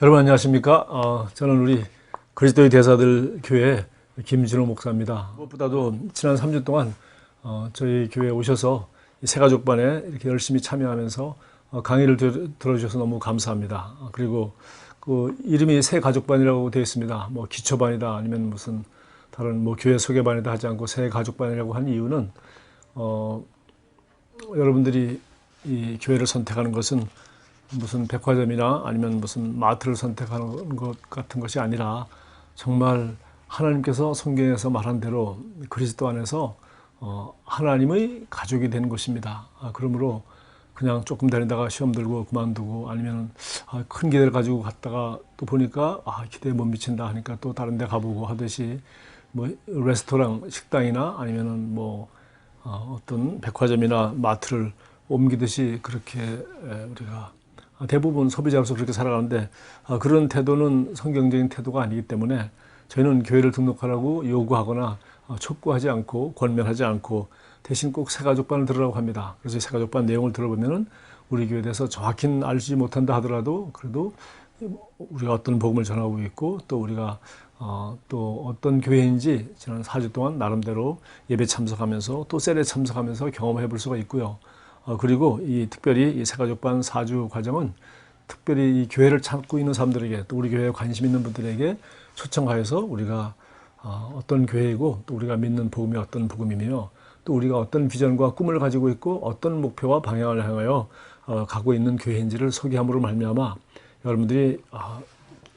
여러분 안녕하십니까? 저는 우리 그리스도의 대사들 교회 김진호 목사입니다. 무엇보다도 지난 3주 동안 저희 교회에 오셔서 새가족반에 이렇게 열심히 참여하면서 강의를 들어주셔서 너무 감사합니다. 그리고 그 이름이 새가족반이라고 되어 있습니다. 뭐 기초반이다 아니면 무슨 다른 뭐 교회 소개반이다 하지 않고 새가족반이라고 한 이유는 여러분들이 이 교회를 선택하는 것은 무슨 백화점이나 아니면 무슨 마트를 선택하는 것 같은 것이 아니라 정말 하나님께서 성경에서 말한 대로 그리스도 안에서 하나님의 가족이 되는 것입니다. 그러므로 그냥 조금 다니다가 시험 들고 그만두고 아니면 큰 기대를 가지고 갔다가 또 보니까 기대에 못 미친다 하니까 또 다른 데 가보고 하듯이 뭐 레스토랑 식당이나 아니면은 뭐 어떤 백화점이나 마트를 옮기듯이 그렇게 우리가 대부분 소비자로서 그렇게 살아가는데 그런 태도는 성경적인 태도가 아니기 때문에 저희는 교회를 등록하라고 요구하거나 촉구하지 않고 권면하지 않고 대신 꼭 새가족반을 들으라고 합니다. 그래서 새가족반 내용을 들어보면은 우리 교회에 대해서 정확히는 알지 못한다 하더라도 그래도 우리가 어떤 복음을 전하고 있고 또 우리가 또 어떤 교회인지 지난 4주 동안 나름대로 예배 참석하면서 또 셀에 참석하면서 경험해 볼 수가 있고요. 그리고 특별히 이 새가족반 4주 과정은 특별히 이 교회를 찾고 있는 사람들에게 또 우리 교회에 관심 있는 분들에게 초청하여서 우리가 어떤 교회이고 또 우리가 믿는 복음이 어떤 복음이며 또 우리가 어떤 비전과 꿈을 가지고 있고 어떤 목표와 방향을 향하여 가고 있는 교회인지를 소개함으로 말미암아 여러분들이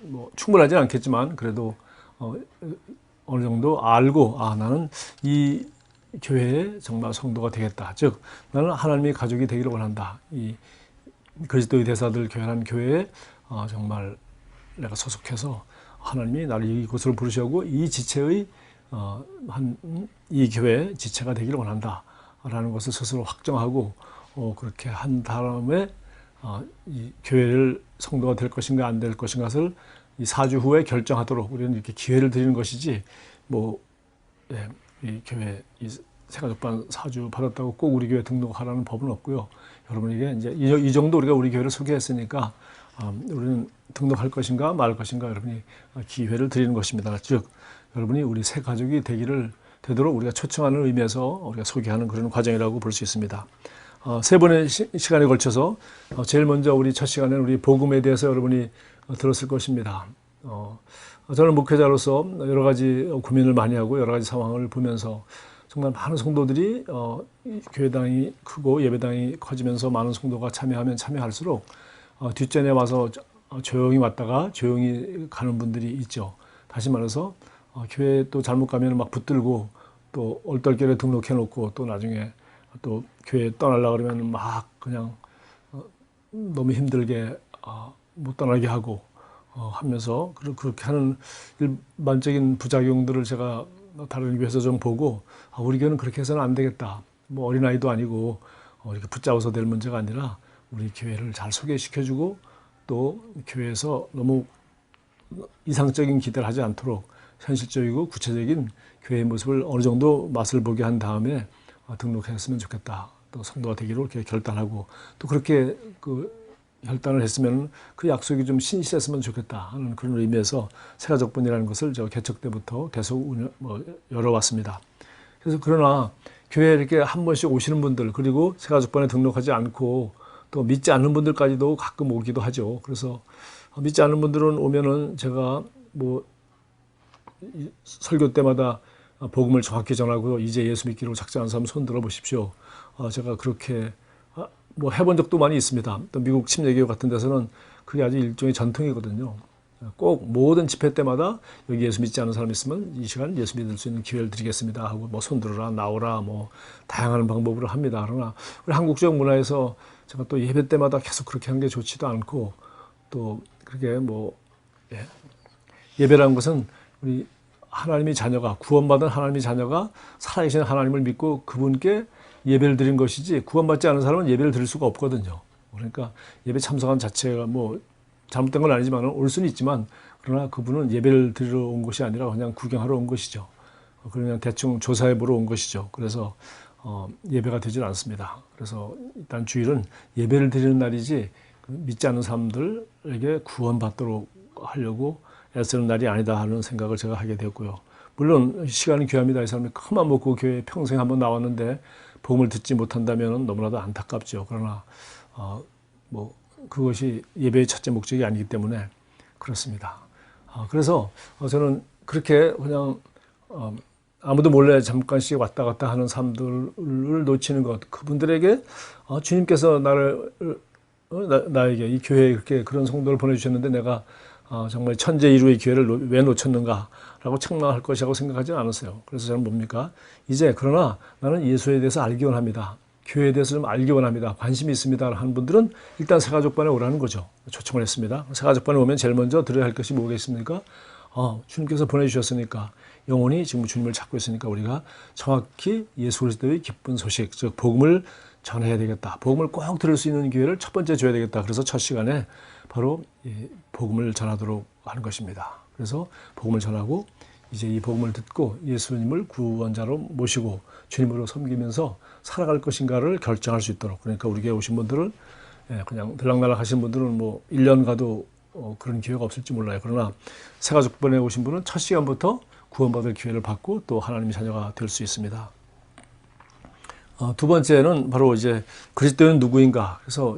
뭐 충분하지는 않겠지만 그래도 어느 정도 알고 나는 이 교회에 정말 성도가 되겠다. 즉 나는 하나님의 가족이 되기를 원한다. 이 그리스도의 대사들 교회라는 교회에 정말 내가 소속해서 하나님이 나를 이곳으로 부르셔고 이 지체의 이 교회 지체가 되기를 원한다. 라는 것을 스스로 확정하고 그렇게 한 다음에 이 교회를 성도가 될 것인가 안 될 것인가를 이 4주 후에 결정하도록 우리는 이렇게 기회를 드리는 것이지 이 교회 이 새가족반 4주 받았다고 꼭 우리 교회 등록하라는 법은 없고요. 여러분에게 이제 이 정도 우리가 우리 교회를 소개했으니까 우리는 등록할 것인가 말 것인가 여러분이 기회를 드리는 것입니다. 즉 여러분이 우리 새 가족이 되도록 우리가 초청하는 의미에서 우리가 소개하는 그런 과정이라고 볼 수 있습니다. 세 번의 시간에 걸쳐서 제일 먼저 우리 첫 시간에는 우리 복음에 대해서 여러분이 들었을 것입니다. 저는 목회자로서 여러 가지 고민을 많이 하고 여러 가지 상황을 보면서 정말 많은 성도들이 교회당이 크고 예배당이 커지면서 많은 성도가 참여하면 참여할수록 뒷전에 와서 조용히 왔다가 조용히 가는 분들이 있죠. 다시 말해서 교회에 또 잘못 가면 막 붙들고 또 얼떨결에 등록해 놓고 또 나중에 또 교회 떠나려고 그러면 막 그냥 너무 힘들게 못 떠나게 하고 하면서 그렇게 하는 일반적인 부작용들을 제가 다른 교회에서 좀 보고 우리 교회는 그렇게 해서는 안 되겠다. 뭐 어린아이도 아니고 이렇게 붙잡아서 될 문제가 아니라 우리 교회를 잘 소개시켜주고 또 교회에서 너무 이상적인 기대를 하지 않도록 현실적이고 구체적인 교회의 모습을 어느 정도 맛을 보게 한 다음에 등록했으면 좋겠다. 또 성도가 되기로 이렇게 결단하고 또 그렇게 결단을 했으면 그 약속이 좀 신실했으면 좋겠다 하는 그런 의미에서 새가족분이라는 것을 저 개척 때부터 계속 열어왔습니다. 그래서 그러나 교회에 이렇게 한 번씩 오시는 분들 그리고 새가족분에 등록하지 않고 또 믿지 않는 분들까지도 가끔 오기도 하죠. 그래서 믿지 않는 분들은 오면은 제가 뭐 설교 때마다 복음을 정확히 전하고 이제 예수 믿기로 작정한 사람 손 들어 보십시오. 제가 그렇게 뭐 해본 적도 많이 있습니다. 또 미국 침례교회 같은 데서는 그게 아주 일종의 전통이거든요. 꼭 모든 집회 때마다 여기 예수 믿지 않는 사람 있으면 이 시간 예수 믿을 수 있는 기회를 드리겠습니다 하고 뭐 손 들어라 나오라 뭐 다양한 방법으로 합니다. 그러나 우리 한국적 문화에서 제가 또 예배 때마다 계속 그렇게 하는 게 좋지도 않고 또 그렇게 뭐 예배라는 것은 우리 하나님의 자녀가 구원받은 하나님의 자녀가 살아계신 하나님을 믿고 그분께 예배를 드린 것이지 구원받지 않은 사람은 예배를 드릴 수가 없거든요. 그러니까 예배 참석한 자체가 뭐 잘못된 건 아니지만 올 수는 있지만 그러나 그분은 예배를 드리러 온 것이 아니라 그냥 구경하러 온 것이죠. 그냥 대충 조사해 보러 온 것이죠. 그래서 예배가 되질 않습니다. 그래서 일단 주일은 예배를 드리는 날이지 믿지 않는 사람들에게 구원받도록 하려고 애쓰는 날이 아니다 하는 생각을 제가 하게 되었고요. 물론 시간이 귀합니다. 이 사람이 큰맘 먹고 교회에 평생 한번 나왔는데 복음을 듣지 못한다면 너무나도 안타깝죠. 그러나 뭐 그것이 예배의 첫째 목적이 아니기 때문에 그렇습니다. 그래서 저는 그렇게 그냥 아무도 몰래 잠깐씩 왔다 갔다 하는 사람들을 놓치는 것, 그분들에게 주님께서 나에게 이 교회에 이렇게 그런 성도를 보내주셨는데 내가 정말 천재 이루의 기회를 왜 놓쳤는가라고 책망할 것이라고 생각하지 않았어요. 그래서 저는 뭡니까? 이제 그러나 나는 예수에 대해서 알기 원합니다. 교회에 대해서 좀 알기 원합니다. 관심이 있습니다. 하는 분들은 일단 새가족반에 오라는 거죠. 초청을 했습니다. 새가족반에 오면 제일 먼저 들어야 할 것이 뭐겠습니까? 주님께서 보내주셨으니까, 영혼이 지금 주님을 찾고 있으니까 우리가 정확히 예수 그리스도의 기쁜 소식, 즉 복음을 전해야 되겠다. 복음을 꼭 들을 수 있는 기회를 첫 번째 줘야 되겠다. 그래서 첫 시간에 바로 복음을 전하도록 하는 것입니다. 그래서 복음을 전하고 이제 이 복음을 듣고 예수님을 구원자로 모시고 주님으로 섬기면서 살아갈 것인가를 결정할 수 있도록, 그러니까 우리 교회 오신 분들은 그냥 들락날락 하시는 분들은 뭐 1년 가도 그런 기회가 없을지 몰라요. 그러나 새가족번에 오신 분은 첫 시간부터 구원받을 기회를 받고 또 하나님의 자녀가 될 수 있습니다. 두 번째는 바로 이제 그리스도인은 누구인가. 그래서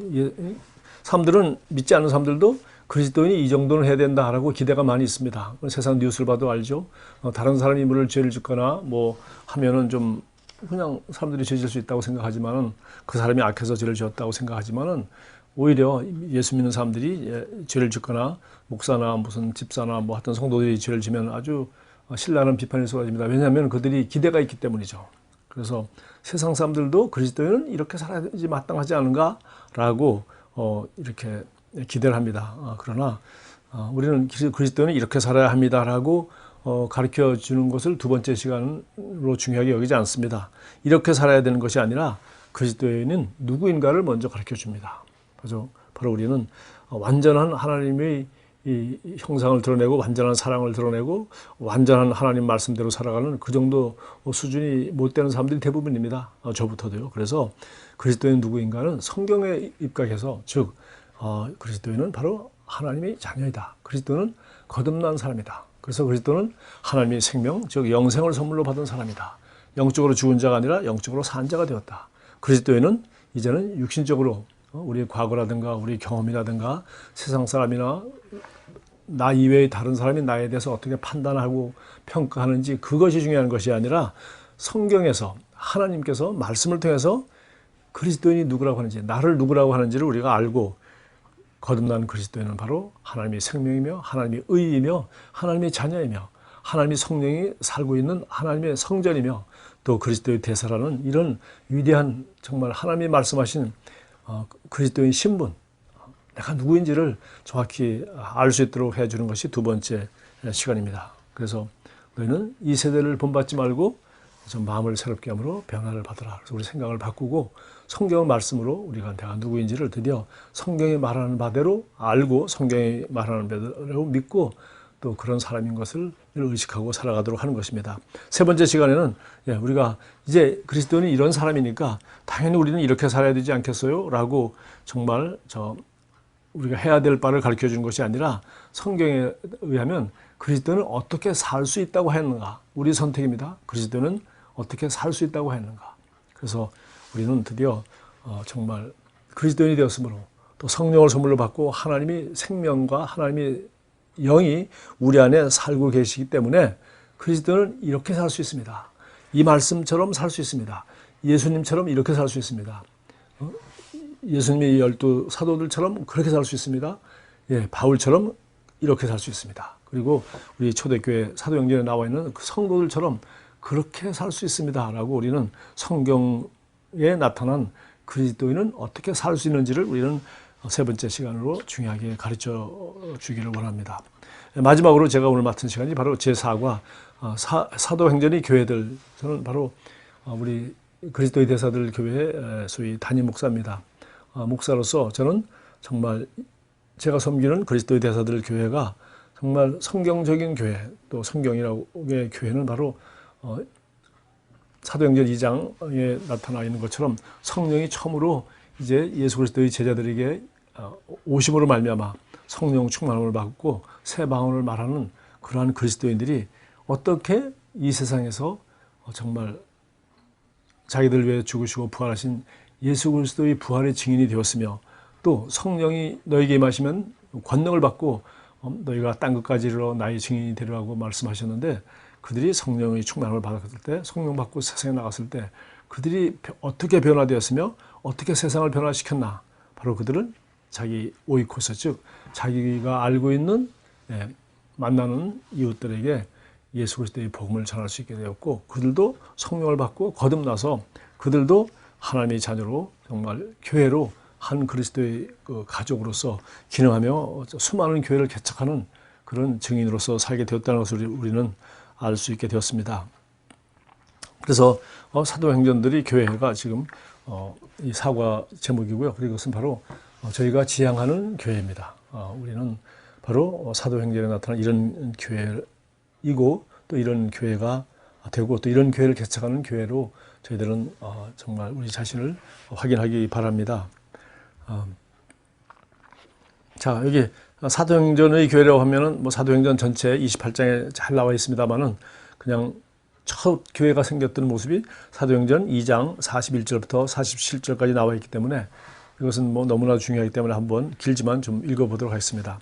사람들은, 믿지 않는 사람들도 그리스도인이 이 정도는 해야 된다라고 기대가 많이 있습니다. 세상 뉴스를 봐도 알죠. 다른 사람이 물을 죄를 짓거나 뭐 하면은 좀 그냥 사람들이 죄질 수 있다고 생각하지만은, 그 사람이 악해서 죄를 지었다고 생각하지만은 오히려 예수 믿는 사람들이 죄를 짓거나 목사나 무슨 집사나 뭐 하여튼 성도들이 죄를 지면 아주 신랄한 비판이 쏟아집니다. 왜냐하면 그들이 기대가 있기 때문이죠. 그래서 세상 사람들도 그리스도인은 이렇게 살아야지 마땅하지 않은가라고 이렇게 기대를 합니다. 그러나 우리는 그리스도인은 이렇게 살아야 합니다라고 가르쳐 주는 것을 두 번째 시간으로 중요하게 여기지 않습니다. 이렇게 살아야 되는 것이 아니라 그리스도인은 누구인가를 먼저 가르쳐 줍니다. 바로 우리는 완전한 하나님의 이 형상을 드러내고 완전한 사랑을 드러내고 완전한 하나님 말씀대로 살아가는 그 정도 수준이 못 되는 사람들이 대부분입니다. 저부터도요. 그래서 그리스도인 누구인가는 성경에 입각해서, 즉 그리스도인은 바로 하나님의 자녀이다. 그리스도는 거듭난 사람이다. 그래서 그리스도는 하나님의 생명, 즉 영생을 선물로 받은 사람이다. 영적으로 죽은 자가 아니라 영적으로 산 자가 되었다. 그리스도인은 이제는 육신적으로 우리의 과거라든가 우리 경험이라든가 세상 사람이나 나 이외의 다른 사람이 나에 대해서 어떻게 판단하고 평가하는지 그것이 중요한 것이 아니라 성경에서 하나님께서 말씀을 통해서 그리스도인이 누구라고 하는지, 나를 누구라고 하는지를 우리가 알고, 거듭난 그리스도인은 바로 하나님의 생명이며 하나님의 의이며 하나님의 자녀이며 하나님의 성령이 살고 있는 하나님의 성전이며 또 그리스도의 대사라는 이런 위대한, 정말 하나님이 말씀하신 그리스도인 신분, 내가 누구인지를 정확히 알 수 있도록 해주는 것이 두 번째 시간입니다. 그래서 너희는 이 세대를 본받지 말고 좀 마음을 새롭게 함으로 변화를 받으라. 그래서 우리 생각을 바꾸고 성경 말씀으로 우리가 내가 누구인지를 드디어 성경이 말하는 바대로 알고 성경이 말하는 바대로 믿고 또 그런 사람인 것을 의식하고 살아가도록 하는 것입니다. 세 번째 시간에는 우리가 이제 그리스도인이 이런 사람이니까 당연히 우리는 이렇게 살아야 되지 않겠어요? 라고 정말 우리가 해야 될 바를 가르쳐 주는 것이 아니라 성경에 의하면 그리스도는 어떻게 살 수 있다고 했는가? 우리 선택입니다. 그리스도는 어떻게 살 수 있다고 했는가? 그래서 우리는 드디어 정말 그리스도인이 되었으므로 또 성령을 선물로 받고 하나님이 생명과 하나님의 영이 우리 안에 살고 계시기 때문에 그리스도는 이렇게 살 수 있습니다. 이 말씀처럼 살 수 있습니다. 예수님처럼 이렇게 살 수 있습니다. 예수님의 12 사도들처럼 그렇게 살 수 있습니다. 바울처럼 이렇게 살 수 있습니다. 그리고 우리 초대교회 사도행전에 나와 있는 그 성도들처럼 그렇게 살 수 있습니다. 라고 우리는 성경에 나타난 그리스도인은 어떻게 살 수 있는지를 우리는 세 번째 시간으로 중요하게 가르쳐 주기를 원합니다. 마지막으로 제가 오늘 맡은 시간이 바로 제4과 사도행전의 교회들, 저는 바로 우리 그리스도의 대사들 교회의 소위 담임 목사입니다. 목사로서 저는 정말 제가 섬기는 그리스도의 대사들 교회가 정말 성경적인 교회, 또 성경이라고의 교회는 바로 사도행전 2장에 나타나 있는 것처럼 성령이 처음으로 이제 예수 그리스도의 제자들에게 오심으로 말미암아 성령 충만함을 받고 새 방언을 말하는 그러한 그리스도인들이 어떻게 이 세상에서 정말 자기들 위해 죽으시고 부활하신 예수 그리스도의 부활의 증인이 되었으며 또 성령이 너에게 임하시면 권능을 받고 너희가 땅 끝까지 이르러 나의 증인이 되리라고 말씀하셨는데 그들이 성령의 충만함을 받았을 때 성령 받고 세상에 나갔을 때 그들이 어떻게 변화되었으며 어떻게 세상을 변화시켰나 바로 그들은 자기 오이코스 즉 자기가 알고 있는 만나는 이웃들에게 예수 그리스도의 복음을 전할 수 있게 되었고 그들도 성령을 받고 거듭나서 그들도 하나님의 자녀로 정말 교회로 한 그리스도의 그 가족으로서 기능하며 수많은 교회를 개척하는 그런 증인으로서 살게 되었다는 것을 우리는 알 수 있게 되었습니다. 그래서 사도행전들이 교회가 지금 이 사과 제목이고요. 그리고 이것은 바로 저희가 지향하는 교회입니다. 우리는 바로 사도행전에 나타난 이런 교회이고 또 이런 교회가 되고 또 이런 교회를 개척하는 교회로 저희들은 정말 우리 자신을 확인하기 바랍니다. 자, 여기 사도행전의 교회라고 하면은 뭐 사도행전 전체 28장에 잘 나와 있습니다만은 그냥 첫 교회가 생겼던 모습이 사도행전 2장 41절부터 47절까지 나와 있기 때문에 이것은 뭐 너무나 중요하기 때문에 한번 길지만 좀 읽어보도록 하겠습니다.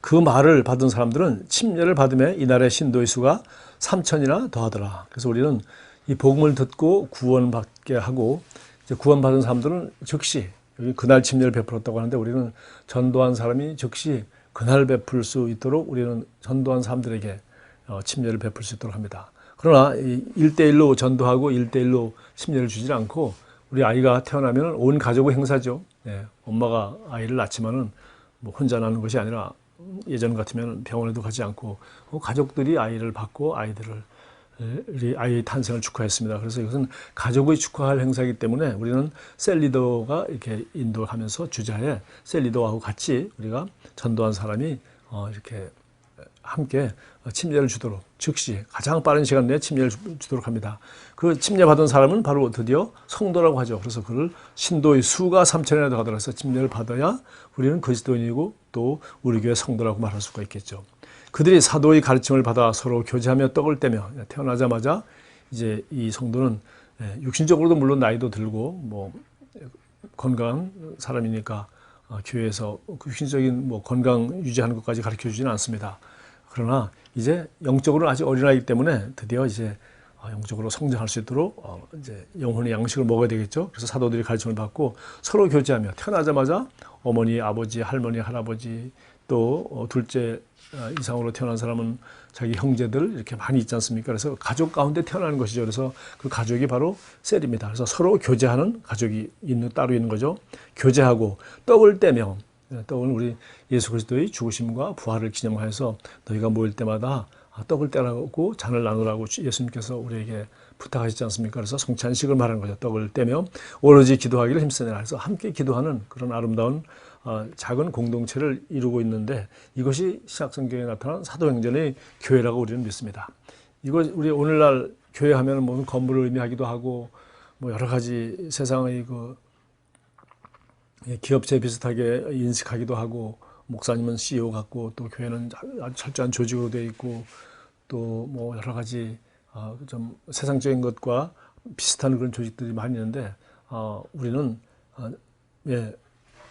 그 말을 받은 사람들은 침례를 받음에 이날의 신도의 수가 3,000이나 더하더라. 그래서 우리는 이 복음을 듣고 구원받게 하고 이제 구원받은 사람들은 즉시 여기 그날 침례를 베풀었다고 하는데 우리는 전도한 사람이 즉시 그날 베풀 수 있도록 우리는 전도한 사람들에게 침례를 베풀 수 있도록 합니다. 그러나 1대1로 전도하고 1대1로 침례를 주지 않고 우리 아이가 태어나면 온 가족의 행사죠. 엄마가 아이를 낳지만은 뭐 혼자 낳는 것이 아니라 예전 같으면 병원에도 가지 않고 가족들이 아이를 받고 아이의 탄생을 축하했습니다. 그래서 이것은 가족의 축하할 행사이기 때문에 우리는 셀리더가 이렇게 인도하면서 주자에 셀리더하고 같이 우리가 전도한 사람이 이렇게 함께 침례를 주도록 즉시 가장 빠른 시간 내에 침례를 주도록 합니다. 그 침례 받은 사람은 바로 드디어 성도라고 하죠. 그래서 그를 신도의 수가 3,000이나 더하더라 해서 침례를 받아야 우리는 그리스도인이고 또 우리 교회 성도라고 말할 수가 있겠죠. 그들이 사도의 가르침을 받아 서로 교제하며 떡을 떼며 태어나자마자 이제 이 성도는 육신적으로도 물론 나이도 들고 뭐 건강한 사람이니까 교회에서 육신적인 뭐 건강 유지하는 것까지 가르쳐 주지는 않습니다. 그러나 이제 영적으로는 아직 어린아이기 때문에 드디어 이제 영적으로 성장할 수 있도록 이제 영혼의 양식을 먹어야 되겠죠. 그래서 사도들이 가르침을 받고 서로 교제하며 태어나자마자 어머니, 아버지, 할머니, 할아버지 또 둘째 이상으로 태어난 사람은 자기 형제들 이렇게 많이 있지 않습니까? 그래서 가족 가운데 태어나는 것이죠. 그래서 그 가족이 바로 셀입니다. 그래서 서로 교제하는 가족이 따로 있는 거죠. 교제하고 떡을 떼며 떡은 우리 예수 그리스도의 죽으심과 부활을 기념하여서 너희가 모일 때마다 떡을 떼라고 잔을 나누라고 예수님께서 우리에게 부탁하시지 않습니까? 그래서 성찬식을 말하는 거죠. 떡을 떼며 오로지 기도하기를 힘쓰내라 해서 함께 기도하는 그런 아름다운 작은 공동체를 이루고 있는데 이것이 신약성경에 나타난 사도행전의 교회라고 우리는 믿습니다. 이거 우리 오늘날 교회 하면 무슨 건물을 의미하기도 하고 뭐 여러 가지 세상의 그 기업체 비슷하게 인식하기도 하고 목사님은 CEO 같고 또 교회는 아주 철저한 조직으로 되어 있고 또 뭐 여러 가지 좀 세상적인 것과 비슷한 그런 조직들이 많이 있는데 우리는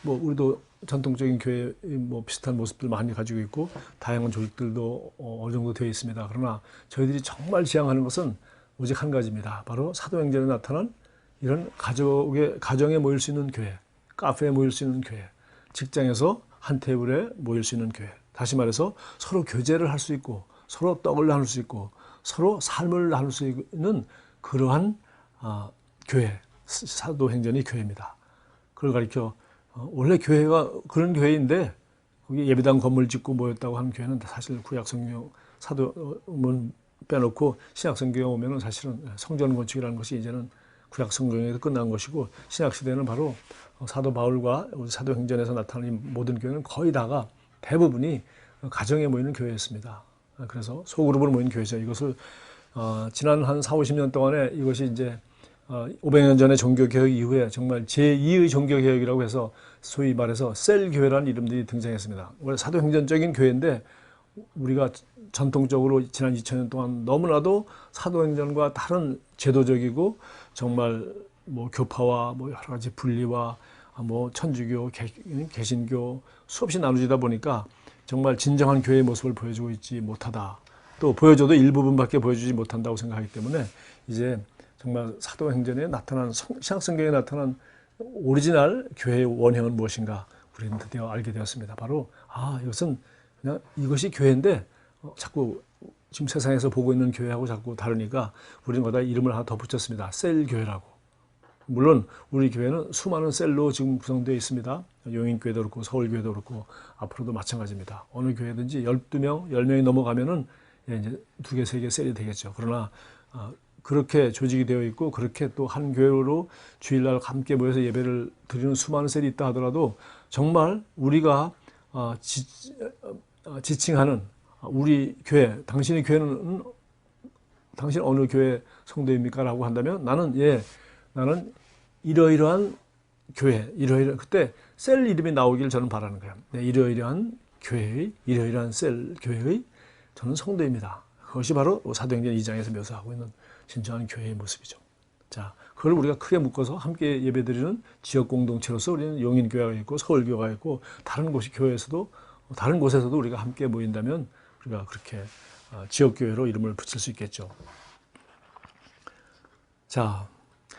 뭐 우리도 전통적인 교회 뭐 비슷한 모습들 많이 가지고 있고 다양한 조직들도 어느 정도 되어 있습니다. 그러나 저희들이 정말 지향하는 것은 오직 한 가지입니다. 바로 사도행전에 나타난 이런 가정에 모일 수 있는 교회, 카페에 모일 수 있는 교회, 직장에서 한 테이블에 모일 수 있는 교회. 다시 말해서 서로 교제를 할 수 있고 서로 떡을 나눌 수 있고 서로 삶을 나눌 수 있는 그러한 교회, 사도행전이 교회입니다. 그걸 가리켜 원래 교회가 그런 교회인데 거기 예배당 건물 짓고 모였다고 하는 교회는 사실 구약성경 사도문 빼놓고 신약성경에 오면은 사실은 성전 건축이라는 것이 이제는 구약성경에서 끝난 것이고 신약시대는 바로 사도 바울과 사도행전에서 나타나는 모든 교회는 거의 다가 대부분이 가정에 모이는 교회였습니다. 그래서 소그룹으로 모인 교회죠. 이것을 지난 한 4, 50년 동안에 이것이 이제 500년 전의 종교개혁 이후에 정말 제2의 종교개혁이라고 해서 소위 말해서 셀교회라는 이름들이 등장했습니다. 원래 사도행전적인 교회인데 우리가 전통적으로 지난 2000년 동안 너무나도 사도행전과 다른 제도적이고 정말 뭐 교파와 뭐 여러 가지 분리와 뭐 천주교, 개신교 수없이 나누지다 보니까 정말 진정한 교회의 모습을 보여주고 있지 못하다. 또 보여줘도 일부분밖에 보여주지 못한다고 생각하기 때문에 이제 정말 사도행전에 나타난 신약성경에 나타난 오리지널 교회의 원형은 무엇인가 우리는 드디어 알게 되었습니다. 바로 이것은 그냥 이것이 교회인데 자꾸 지금 세상에서 보고 있는 교회하고 자꾸 다르니까 우리는 거기다 이름을 하나 더 붙였습니다. 셀교회라고. 물론 우리 교회는 수많은 셀로 지금 구성되어 있습니다. 용인교회도 그렇고 서울교회도 그렇고 앞으로도 마찬가지입니다. 어느 교회든지 12명, 10명이 넘어가면은 이제 2개, 3개 셀이 되겠죠. 그러나 그렇게 조직이 되어 있고 그렇게 또 한 교회로 주일날 함께 모여서 예배를 드리는 수많은 셀이 있다 하더라도 정말 우리가 지칭하는 우리 교회, 당신의 교회는 당신 어느 교회 성도입니까? 라고 한다면 나는 이러이러한 교회, 그때 셀 이름이 나오길 저는 바라는 거예요. 네, 이러이러한 교회의, 이러이러한 셀 교회의 저는 성도입니다. 그것이 바로 사도행전 2장에서 묘사하고 있는 진정한 교회의 모습이죠. 자, 그걸 우리가 크게 묶어서 함께 예배드리는 지역 공동체로서 우리는 용인교회가 있고 서울교회가 있고 다른 곳에서도 우리가 함께 모인다면 우리가 그렇게 지역교회로 이름을 붙일 수 있겠죠. 자,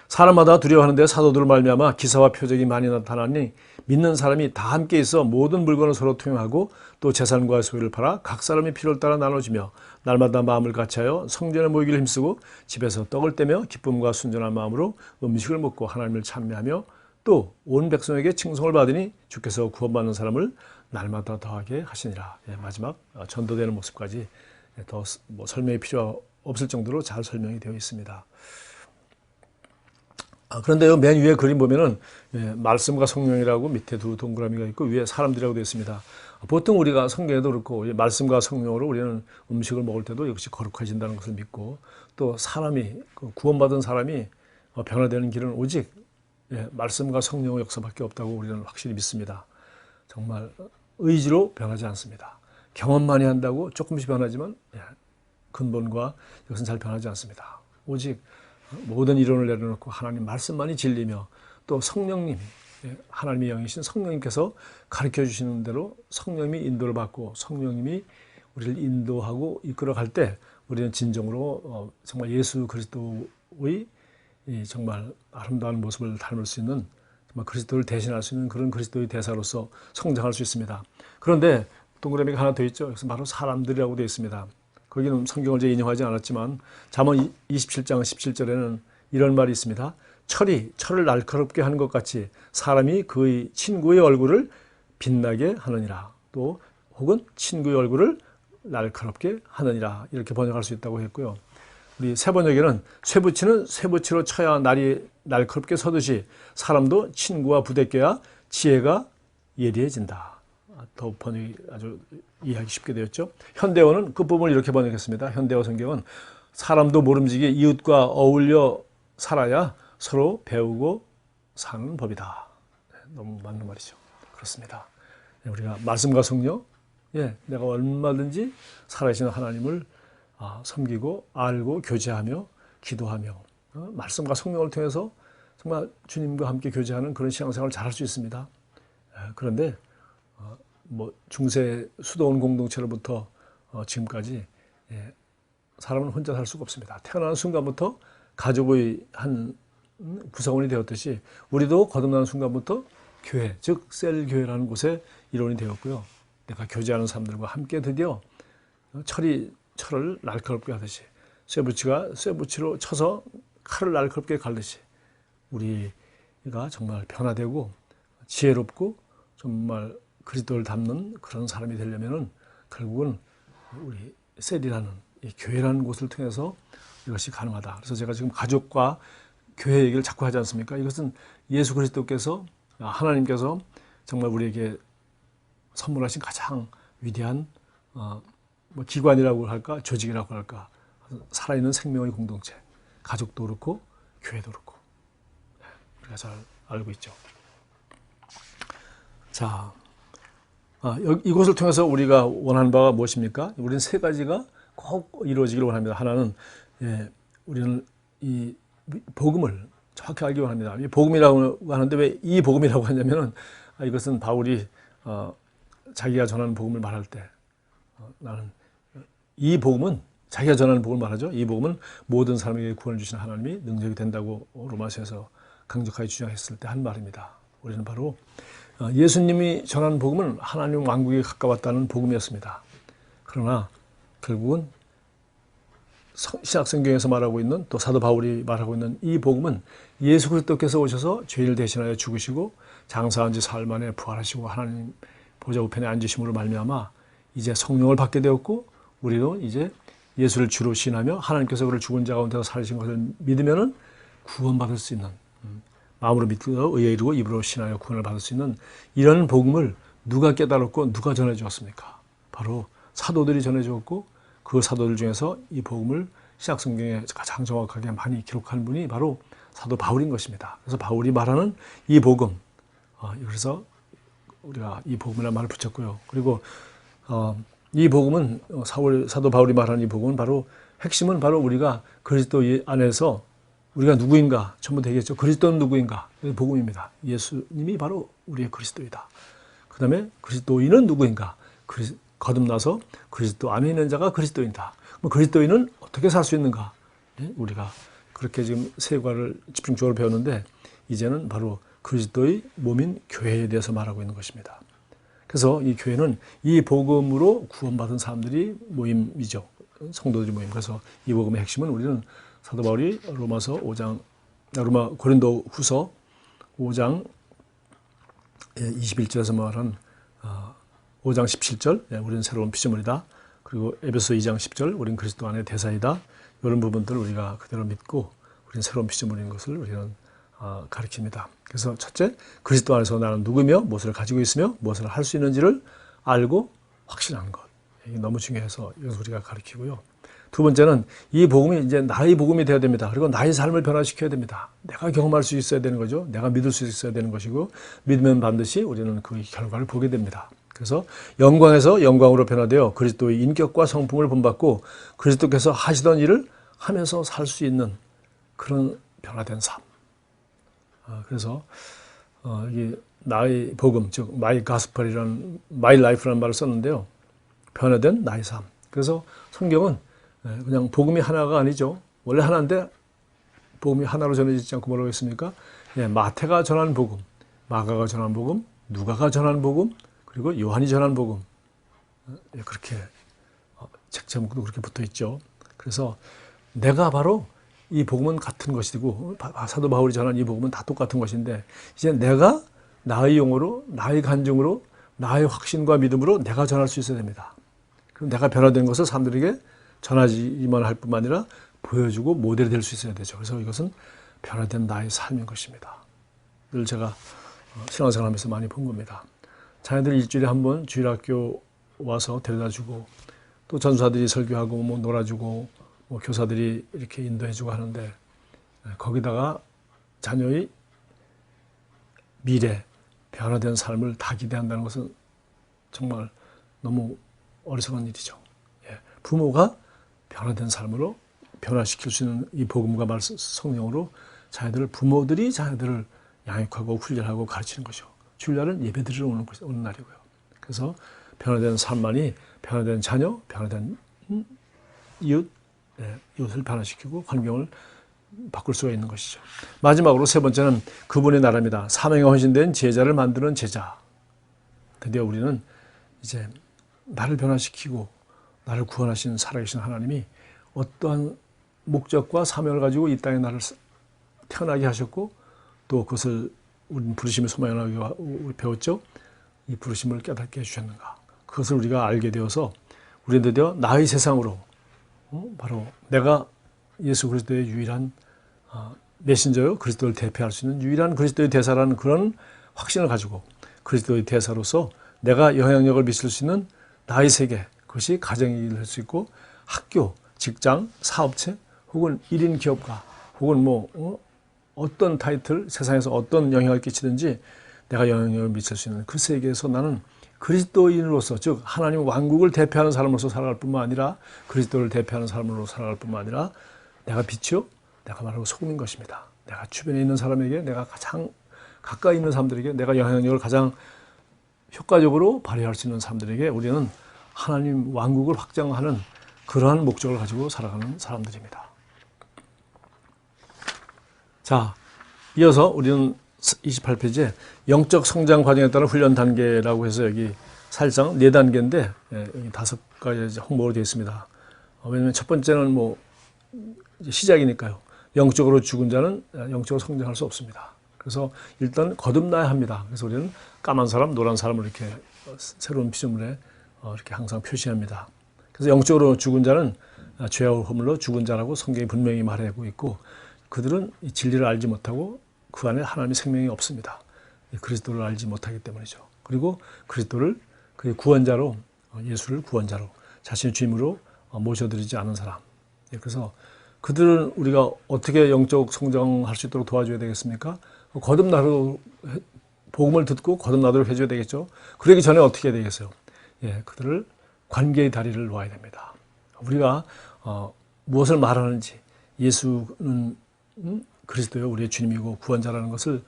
사람마다 두려워하는데 사도들을 말미암아 기사와 표적이 많이 나타나니 믿는 사람이 다 함께 있어 모든 물건을 서로 통용하고 또 재산과 소유를 팔아 각 사람의 필요를 따라 나눠주며 날마다 마음을 같이하여 성전에 모이기를 힘쓰고 집에서 떡을 떼며 기쁨과 순전한 마음으로 음식을 먹고 하나님을 찬미하며 또 온 백성에게 칭송을 받으니 주께서 구원받는 사람을 날마다 더하게 하시니라. 마지막 전도되는 모습까지 더 설명이 필요 없을 정도로 잘 설명이 되어 있습니다. 그런데요, 맨 위에 그림 보면은 말씀과 성령이라고 밑에 두 동그라미가 있고 위에 사람들이라고 되어 있습니다. 보통 우리가 성경에도 그렇고 말씀과 성령으로 우리는 음식을 먹을 때도 역시 거룩해진다는 것을 믿고 또 사람이 구원받은 사람이 변화되는 길은 오직 말씀과 성령의 역사밖에 없다고 우리는 확실히 믿습니다. 정말 의지로 변하지 않습니다. 경험 많이 한다고 조금씩 변하지만 근본과 이것은 잘 변하지 않습니다. 오직 모든 이론을 내려놓고 하나님 말씀만이 진리며 또 성령님이 하나님의 영이신 성령님께서 가르쳐 주시는 대로 성령님이 인도를 받고 성령님이 우리를 인도하고 이끌어갈 때 우리는 진정으로 정말 예수 그리스도의 정말 아름다운 모습을 닮을 수 있는 정말 그리스도를 대신할 수 있는 그런 그리스도의 대사로서 성장할 수 있습니다. 그런데 동그라미가 하나 더 있죠. 그래서 바로 사람들이라고 되어 있습니다. 거기는 성경을 제가 인용하지 않았지만 잠언 27장 17절에는 이런 말이 있습니다. 철을 날카롭게 하는 것 같이 사람이 그의 친구의 얼굴을 빛나게 하느니라. 또 혹은 친구의 얼굴을 날카롭게 하느니라. 이렇게 번역할 수 있다고 했고요. 우리 세번역에는 쇠붙이는 쇠붙이로 쳐야 날이 날카롭게 서듯이 사람도 친구와 부대껴야 지혜가 예리해진다. 더 번역이 아주 이해하기 쉽게 되었죠. 현대어는 끝부분을 이렇게 번역했습니다. 현대어 성경은 사람도 모름지기 이웃과 어울려 살아야 서로 배우고 사는 법이다. 너무 맞는 말이죠. 그렇습니다. 우리가 말씀과 성령, 내가 얼마든지 살아계신 하나님을 섬기고 알고 교제하며 기도하며 말씀과 성령을 통해서 정말 주님과 함께 교제하는 그런 신앙생활을 잘할 수 있습니다. 그런데 중세 수도원 공동체로부터 지금까지 사람은 혼자 살 수가 없습니다. 태어나는 순간부터 가족의 한 구성원이 되었듯이 우리도 거듭나는 순간부터 교회, 즉 셀교회라는 곳에 일원이 되었고요. 내가 교제하는 사람들과 함께 드디어 철을 날카롭게 하듯이 쇠붙이가 쇠붙이로 쳐서 칼을 날카롭게 갈듯이 우리가 정말 변화되고 지혜롭고 정말 그리스도를 닮는 그런 사람이 되려면은 결국은 우리 셀이라는 이 교회라는 곳을 통해서 이것이 가능하다. 그래서 제가 지금 가족과 교회 얘기를 자꾸 하지 않습니까? 이것은 예수 그리스도께서 하나님께서 정말 우리에게 선물하신 가장 위대한 기관이라고 할까 조직이라고 할까 살아있는 생명의 공동체, 가족도 그렇고 교회도 그렇고 우리가 잘 알고 있죠. 자, 이곳을 통해서 우리가 원하는 바가 무엇입니까? 우리는 세 가지가 꼭 이루어지기를 원합니다. 하나는 우리는 이 복음을 정확히 알기 원합니다. 이 복음이라고 하는데 왜 이 복음이라고 하냐면은 이것은 바울이 자기가 전하는 복음을 말할 때 나는 이 복음은 자기가 전하는 복음을 말하죠. 이 복음은 모든 사람에게 구원을 주시는 하나님이 능력이 된다고 로마서에서 강력하게 주장했을 때 한 말입니다. 우리는 바로 예수님이 전하는 복음은 하나님 왕국에 가까웠다는 복음이었습니다. 그러나 결국은 신약성경에서 말하고 있는 또 사도 바울이 말하고 있는 이 복음은 예수 그리스도께서 오셔서 죄인을 대신하여 죽으시고 장사한 지 사흘 만에 부활하시고 하나님 보좌 우편에 앉으심으로 말미암아 이제 성령을 받게 되었고 우리도 이제 예수를 주로 신하며 하나님께서 그를 죽은 자 가운데서 살리신 것을 믿으면은 구원받을 수 있는 마음으로 믿고 의에 이르고 입으로 신하여 구원을 받을 수 있는 이런 복음을 누가 깨달았고 누가 전해 주었습니까? 바로 사도들이 전해 주었고 그 사도들 중에서 이 복음을 신약성경에 가장 정확하게 많이 기록한 분이 바로 사도 바울인 것입니다. 그래서 바울이 말하는 이 복음, 그래서 우리가 이 복음이라는 말을 붙였고요. 그리고 이 복음은 사도 바울이 말하는 이 복음은 바로 핵심은 바로 우리가 그리스도 안에서 우리가 누구인가 전부 되겠죠. 그리스도는 누구인가? 복음입니다. 예수님이 바로 우리의 그리스도이다. 그 다음에 그리스도인은 누구인가? 거듭나서 그리스도 안에 있는 자가 그리스도인이다. 그럼 그리스도인은 어떻게 살 수 있는가? 우리가 그렇게 지금 세 과를 집중적으로 배웠는데 이제는 바로 그리스도의 몸인 교회에 대해서 말하고 있는 것입니다. 그래서 이 교회는 이 복음으로 구원받은 사람들이 모임이죠. 성도들이 모임. 그래서 이 복음의 핵심은 우리는 사도 바울이 로마 고린도 후서 5장 21절에서 말한 5장 17절 우리는 새로운 피조물이다. 그리고 에베소 2장 10절 우리는 그리스도 안에 대사이다. 이런 부분들을 우리가 그대로 믿고 우리는 새로운 피조물인 것을 우리는 가르칩니다. 그래서 첫째, 그리스도 안에서 나는 누구며 무엇을 가지고 있으며 무엇을 할 수 있는지를 알고 확신하는 것. 이게 너무 중요해서 이것을 우리가 가르치고요. 두 번째는 이 복음이 이제 나의 복음이 되어야 됩니다. 그리고 나의 삶을 변화시켜야 됩니다. 내가 경험할 수 있어야 되는 거죠. 내가 믿을 수 있어야 되는 것이고 믿으면 반드시 우리는 그 결과를 보게 됩니다. 그래서 영광에서 영광으로 변화되어 그리스도의 인격과 성품을 본받고 그리스도께서 하시던 일을 하면서 살 수 있는 그런 변화된 삶. 그래서 이게 나의 복음, 즉 마이 가스펠이라는 마이 라이프라는 말을 썼는데요. 변화된 나의 삶. 그래서 성경은 그냥 복음이 하나가 아니죠. 원래 하나인데 복음이 하나로 전해지지 않고 뭐라고 했습니까? 마태가 전한 복음, 마가가 전한 복음, 누가가 전한 복음, 그리고 요한이 전한 복음. 그렇게 책 제목도 그렇게 붙어 있죠. 그래서 내가 바로 이 복음은 같은 것이고 사도 바울이 전한 이 복음은 다 똑같은 것인데 이제 내가 나의 용어로 나의 간증으로 나의 확신과 믿음으로 내가 전할 수 있어야 됩니다. 그럼 내가 변화된 것을 사람들에게 전하지만 할 뿐만 아니라 보여주고 모델이 될 수 있어야 되죠. 그래서 이것은 변화된 나의 삶인 것입니다. 늘 제가 신앙생활 하면서 많이 본 겁니다. 자녀들 일주일에 한 번 주일학교 와서 데려다주고 또 전사들이 설교하고 뭐 놀아주고 뭐 교사들이 이렇게 인도해주고 하는데 거기다가 자녀의 미래, 변화된 삶을 다 기대한다는 것은 정말 너무 어리석은 일이죠. 부모가 변화된 삶으로 변화시킬 수 있는 이 복음과 성령으로 부모들이 자녀들을 양육하고 훈련하고 가르치는 것이죠. 주일날은 예배드리러 오는 날이고요. 그래서 변화된 삶만이 변화된 자녀, 변화된 이웃을 변화시키고 환경을 바꿀 수가 있는 것이죠. 마지막으로 세 번째는 그분의 나라입니다. 사명에 헌신된 제자를 만드는 제자. 드디어 우리는 이제 나를 변화시키고 나를 구원하신 살아계신 하나님이 어떠한 목적과 사명을 가지고 이 땅에 나를 태어나게 하셨고 또 그것을 우리는 부르심의 소망이라고 배웠죠. 이 부르심을 깨닫게 해주셨는가. 그것을 우리가 알게 되어서 우리는 드디어 나의 세상으로 바로 내가 예수 그리스도의 유일한 메신저요. 그리스도를 대표할 수 있는 유일한 그리스도의 대사라는 그런 확신을 가지고 그리스도의 대사로서 내가 영향력을 미칠 수 있는 나의 세계, 그것이 가정이 될 수 있고 학교, 직장, 사업체, 혹은 1인 기업가, 혹은 어떤 타이틀, 세상에서 어떤 영향을 끼치든지 내가 영향을 미칠 수 있는 그 세계에서 나는 그리스도인으로서, 즉 하나님 왕국을 대표하는 사람으로서 살아갈 뿐만 아니라, 그리스도를 대표하는 사람으로 살아갈 뿐만 아니라 내가 빛이요, 내가 말하고 소금인 것입니다. 내가 주변에 있는 사람에게, 내가 가장 가까이 있는 사람들에게, 내가 영향력을 가장 효과적으로 발휘할 수 있는 사람들에게 우리는 하나님 왕국을 확장하는 그러한 목적을 가지고 살아가는 사람들입니다. 자, 이어서 우리는 28페이지에 영적 성장 과정에 따른 훈련 단계라고 해서 여기 사실상 4단계인데 여기 5가지 홍보로 되어 있습니다. 왜냐하면 첫 번째는 시작이니까요. 영적으로 죽은 자는 영적으로 성장할 수 없습니다. 그래서 일단 거듭나야 합니다. 그래서 우리는 까만 사람, 노란 사람을 이렇게 새로운 피조물에 이렇게 항상 표시합니다. 그래서 영적으로 죽은 자는 죄와 허물로 죽은 자라고 성경이 분명히 말하고 있고, 그들은 이 진리를 알지 못하고 그 안에 하나님의 생명이 없습니다. 그리스도를 알지 못하기 때문이죠. 그리고 그리스도를 그의 구원자로, 예수를 구원자로 자신의 주임으로 모셔드리지 않은 사람. 그래서 그들은 우리가 어떻게 영적 성장할 수 있도록 도와줘야 되겠습니까? 거듭나도록, 복음을 듣고 거듭나도록 해줘야 되겠죠. 그러기 전에 어떻게 해야 되겠어요? 그들을 관계의 다리를 놓아야 됩니다. 우리가 무엇을 말하는지, 예수는 그리스도요, 우리의 주님이고 구원자라는 것을,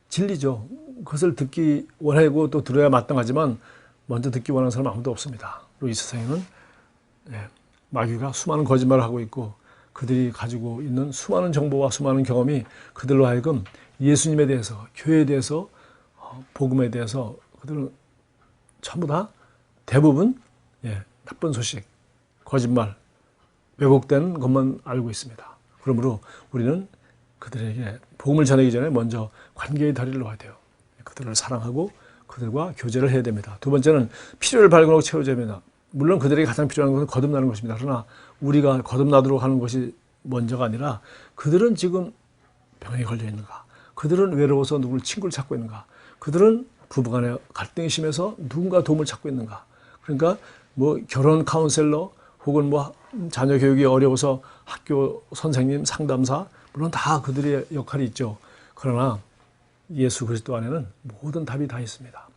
진리죠. 그것을 듣기 원하고 또 들어야 마땅하지만 먼저 듣기 원하는 사람은 아무도 없습니다. 그리고 이 세상에는 마귀가 수많은 거짓말을 하고 있고, 그들이 가지고 있는 수많은 정보와 수많은 경험이 그들로 하여금 예수님에 대해서, 교회에 대해서, 복음에 대해서 그들은 전부 다 대부분 나쁜 소식, 거짓말, 왜곡된 것만 알고 있습니다. 그러므로 우리는 그들에게 복음을 전하기 전에 먼저 관계의 다리를 놓아야 돼요. 그들을 사랑하고 그들과 교제를 해야 됩니다. 두 번째는 필요를 발견하고 채워줘야 됩니다. 물론 그들에게 가장 필요한 것은 거듭나는 것입니다. 그러나 우리가 거듭나도록 하는 것이 먼저가 아니라, 그들은 지금 병에 걸려 있는가? 그들은 외로워서 누구를 친구를 찾고 있는가? 그들은 부부간의 갈등이 심해서 누군가 도움을 찾고 있는가? 그러니까 결혼 카운셀러, 혹은 자녀 교육이 어려워서 학교 선생님, 상담사, 물론 다 그들의 역할이 있죠. 그러나 예수 그리스도 안에는 모든 답이 다 있습니다.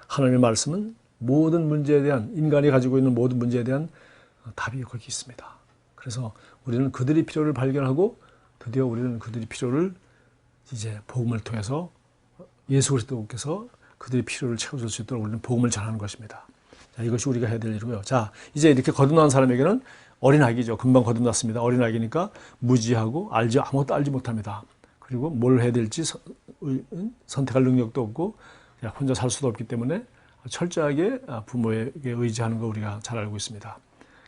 하나님의 말씀은 모든 문제에 대한, 인간이 가지고 있는 모든 문제에 대한 답이 거기 있습니다. 그래서 우리는 그들의 필요를 발견하고, 드디어 우리는 그들의 필요를 이제 복음을 통해서 예수 그리스도께서 그들의 필요를 채워줄 수 있도록 우리는 복음을 전하는 것입니다. 자, 이것이 우리가 해야 될 일이고요. 자, 이제 이렇게 거듭난 사람에게는 어린아기죠. 금방 거듭났습니다. 어린아기니까 무지하고 아무것도 알지 못합니다. 그리고 뭘 해야 될지 선택할 능력도 없고 혼자 살 수도 없기 때문에 철저하게 부모에게 의지하는 거 우리가 잘 알고 있습니다.